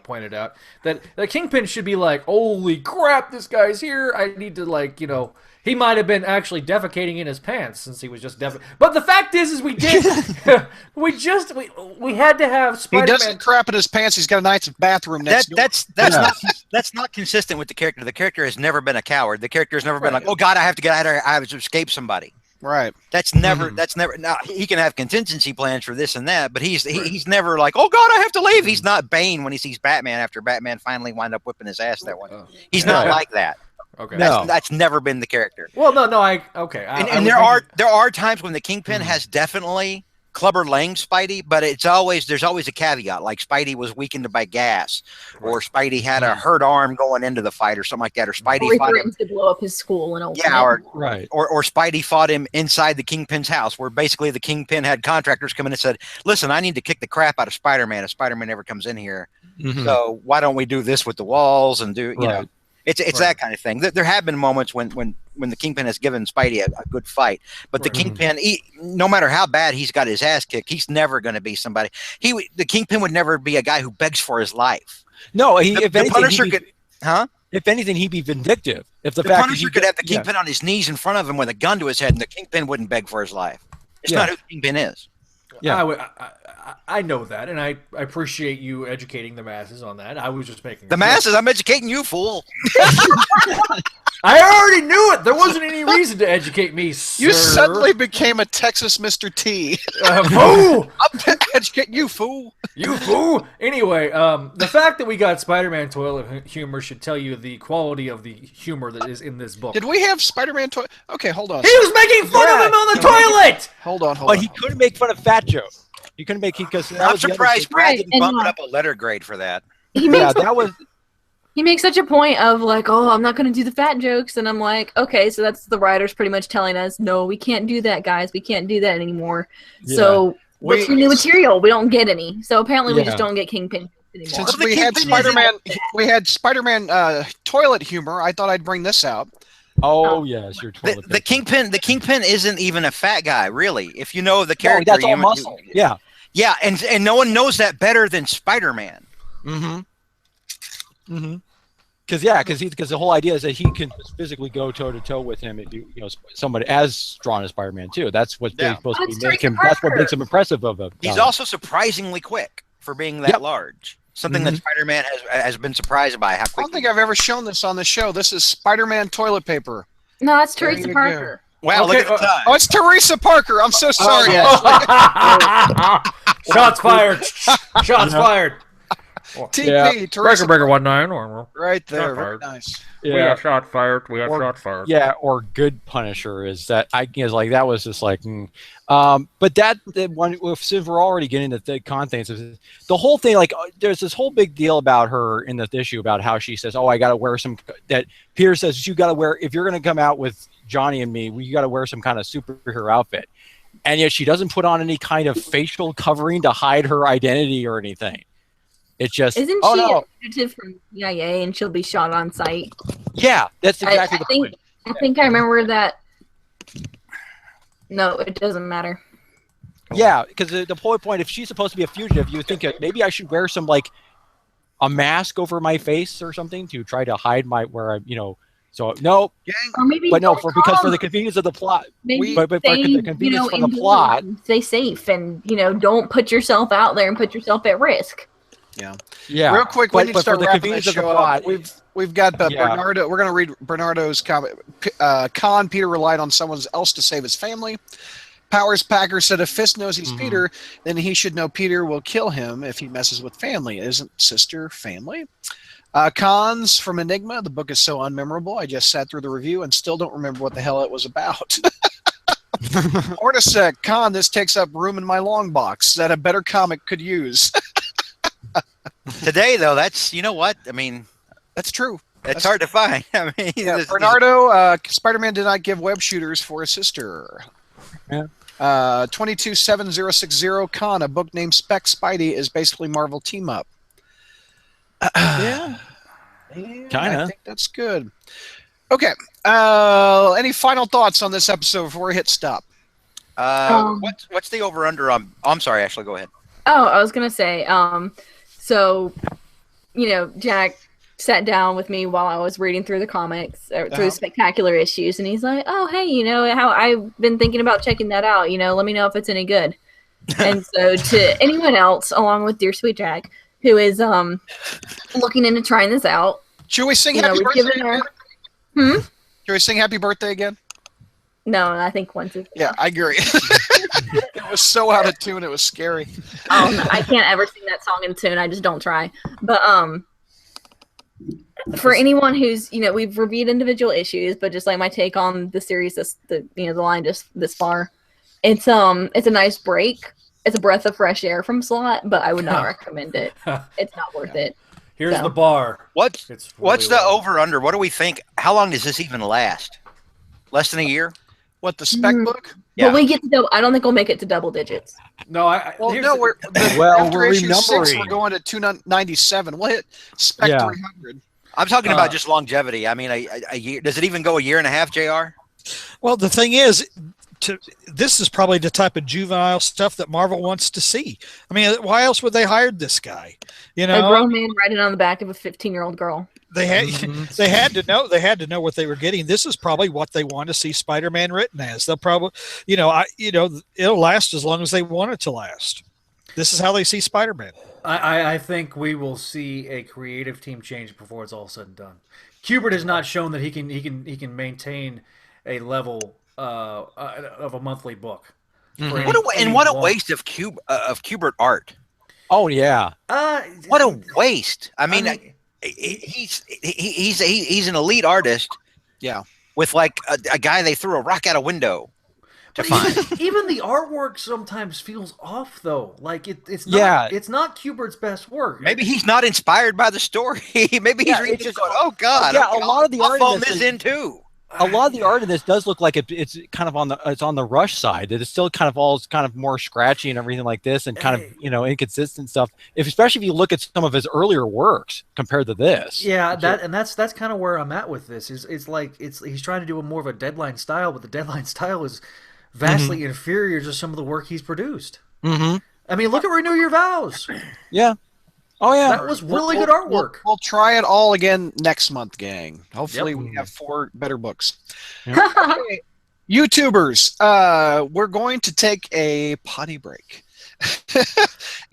pointed out, that Kingpin should be like, holy crap, this guy's here. I need to, he might have been actually defecating in his pants since he was just But the fact is we did, we had to have Spider-Man. He doesn't crap in his pants. He's got a nice bathroom next door. That's not consistent with the character. The character has never been a coward. The character has never been like, oh God, I have to get out of here. I have to escape somebody. Right. That's never. Now he can have contingency plans for this and that, but he's never like, oh God, I have to leave. He's not Bane when he sees Batman after Batman finally wind up whipping his ass that way. He's not like that. Okay. That's never been the character. Well, no, and there are times when the Kingpin has definitely Clubber Lang Spidey, but there's always a caveat, like Spidey was weakened by gas, or Spidey had a hurt arm going into the fight, or something like that, or Spidey fought him to blow up his school and or Spidey fought him inside the Kingpin's house, where basically the Kingpin had contractors come in and said, "Listen, I need to kick the crap out of Spider-Man if Spider-Man ever comes in here. So why don't we do this with the walls and do you know?" It's that kind of thing. There have been moments when the Kingpin has given Spidey a good fight, but the Kingpin, no matter how bad he's got his ass kicked, he's never going to be somebody. The Kingpin would never be a guy who begs for his life. No, if anything, he'd be vindictive. If the Punisher could have the Kingpin on his knees in front of him with a gun to his head, and the Kingpin wouldn't beg for his life. It's not who the Kingpin is. Yeah, I know that, and I appreciate you educating the masses on that. I was just making the masses. I'm educating you, fool. I already knew it. There wasn't any reason to educate me, sir. You suddenly became a Texas Mr. T. Fool! I'm educating you, fool. You fool! Anyway, the fact that we got Spider-Man toilet humor should tell you the quality of the humor that is in this book. Did we have Spider-Man toilet? Okay, hold on. He was making fun of him on the toilet! Hold on. But he couldn't make fun of Fat Joe. He couldn't make because I'm surprised Brad didn't bump it up a letter grade for that. He makes such a point of like, oh, I'm not going to do the fat jokes. And I'm like, okay, so that's the writers pretty much telling us, no, we can't do that, guys. We can't do that anymore. Yeah. So what's your new material? We don't get any. So apparently we just don't get Kingpin anymore. Since we had Spider-Man toilet humor, I thought I'd bring this out. Oh yes, your toilet. The Kingpin isn't even a fat guy, really. If you know the character, that's all muscle. Yeah, and no one knows that better than Spider-Man. Because the whole idea is that he can physically go toe to toe with him. Somebody as strong as Spider-Man too. That's what's supposed to make him. That's what makes him impressive of him. He's also surprisingly quick for being that large. Something that Spider-Man has been surprised by. How quick. I don't think I've ever shown this on the show. This is Spider-Man toilet paper. No, that's Teresa Parker. Wow, look at the time. Oh, it's Teresa Parker. I'm so sorry. Shots fired. Shots fired. TP, Teresa Breaker 19. Right there. Very nice. Yeah. We got shot fired. Shot fired. Yeah, or good Punisher is that that was just like but that one since we're already getting into the contents of the whole thing, like there's this whole big deal about her in this issue about how she says, "Oh, I got to wear some," that Peter says you got to wear if you're going to come out with Johnny and me, you got to wear some kind of superhero outfit. And yet she doesn't put on any kind of facial covering to hide her identity or anything. It's just isn't she a fugitive from CIA and she'll be shot on sight? Yeah, that's exactly the point. I think I remember that. No, it doesn't matter. Yeah, because the whole point, if she's supposed to be a fugitive, you would think maybe I should wear some like a mask over my face or something to try to hide So no, or maybe but no, because for the convenience of the plot, but for the convenience of the plot, stay safe and don't put yourself out there and put yourself at risk. Yeah. Real quick, we need to start wrapping this show up. We've got Bernardo. We're going to read Bernardo's comment. Peter relied on someone else to save his family. Powers Packer said if Fisk knows he's Peter, then he should know Peter will kill him if he messes with family. Isn't sister family? Cons from Enigma. The book is so unmemorable. I just sat through the review and still don't remember what the hell it was about. Ortisec, Con, this takes up room in my long box that a better comic could use. Today, though, that's, you know what? I mean, that's true. It's hard to find. I mean, Bernardo, Spider-Man did not give web shooters for his sister. Yeah. 227060, Con, a book named Spec Spidey is basically Marvel Team Up. Yeah. Kind of. I think that's good. Okay. Any final thoughts on this episode before we hit stop? What's the over-under on... Oh, I'm sorry, Ashley, go ahead. Oh, I was going to say, so, Jack sat down with me while I was reading through the comics, through the spectacular issues, and he's like, oh, hey, how I've been thinking about checking that out, let me know if it's any good. And so to anyone else, along with Dear Sweet Jack, who is looking into trying this out. Should we sing Happy Birthday? Should we sing Happy Birthday again? No, I think once is... Yeah, I agree. It was so out of tune, it was scary. I can't ever sing that song in tune. I just don't try. But for anyone who's, we've reviewed individual issues, but just like my take on the series, the line just this far. It's a nice break. It's a breath of fresh air from slot, but I would not recommend it. It's not worth it. Here's the bar. What's really the over under? What do we think? How long does this even last? Less than a year? What, the spec book? Yeah. But we get to I don't think we'll make it to double digits. No, we're after issue 6, we're going to 297. We'll hit spec 300. I'm talking about just longevity. I mean, a year. Does it even go a year and a half, JR? Well, the thing is, this is probably the type of juvenile stuff that Marvel wants to see. I mean, why else would they hire this guy? You know, a grown man riding on the back of a 15-year-old girl. They had they had to know what they were getting. This is probably what they want to see Spider-Man written as. They'll probably, it'll last as long as they want it to last. This is how they see Spider-Man. I think we will see a creative team change before it's all said and done. Kubert has not shown that he can maintain a level of a monthly book. What a waste of Kubert art. Oh yeah. What a waste. I mean he's an elite artist. Yeah. With like a guy they threw a rock out a window to find. Even the artwork sometimes feels off though. Like it's not Kubert's best work. Maybe he's not inspired by the story. Maybe he's reading just going, oh God. Yeah, a lot of the art I'll phone this in too. A lot of the art in this does look like it's kind of on the rush side. That it's still kind of more scratchy and everything like this, and kind of inconsistent stuff. Especially if you look at some of his earlier works compared to this. Yeah, that's kind of where I'm at with this. It's like he's trying to do more of a Deadline style, but the Deadline style is vastly inferior to some of the work he's produced. Mm-hmm. I mean, look at Renew Your Vows. Yeah. Oh yeah, that was really good artwork. We'll try it all again next month, gang. Hopefully, we have 4 better books. Yep. Okay. YouTubers, we're going to take a potty break,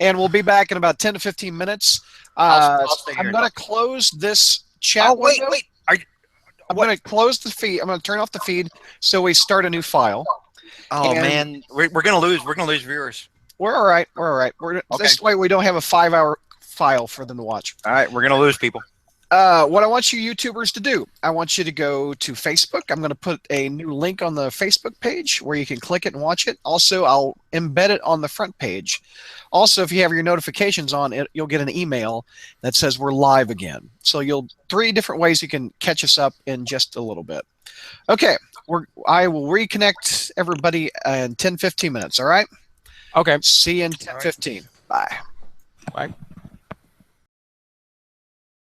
and we'll be back in about 10 to 15 minutes. I'm going to close this chat. Oh wait! I'm going to close the feed. I'm going to turn off the feed so we start a new file. Oh man, we're going to lose. We're going to lose viewers. We're all right. This way we don't have a 5-hour file for them to watch. All right, we're gonna lose people. What I want you YouTubers to do, I want you to go to Facebook. I'm going to put a new link on the Facebook page where you can click it and watch it. Also, I'll embed it on the front page. Also, if you have your notifications on, you'll get an email that says we're live again. So 3 different ways you can catch us up in just a little bit. Okay, I will reconnect everybody in 10-15 minutes. All right. Okay. See you in 10-15. Bye. Bye.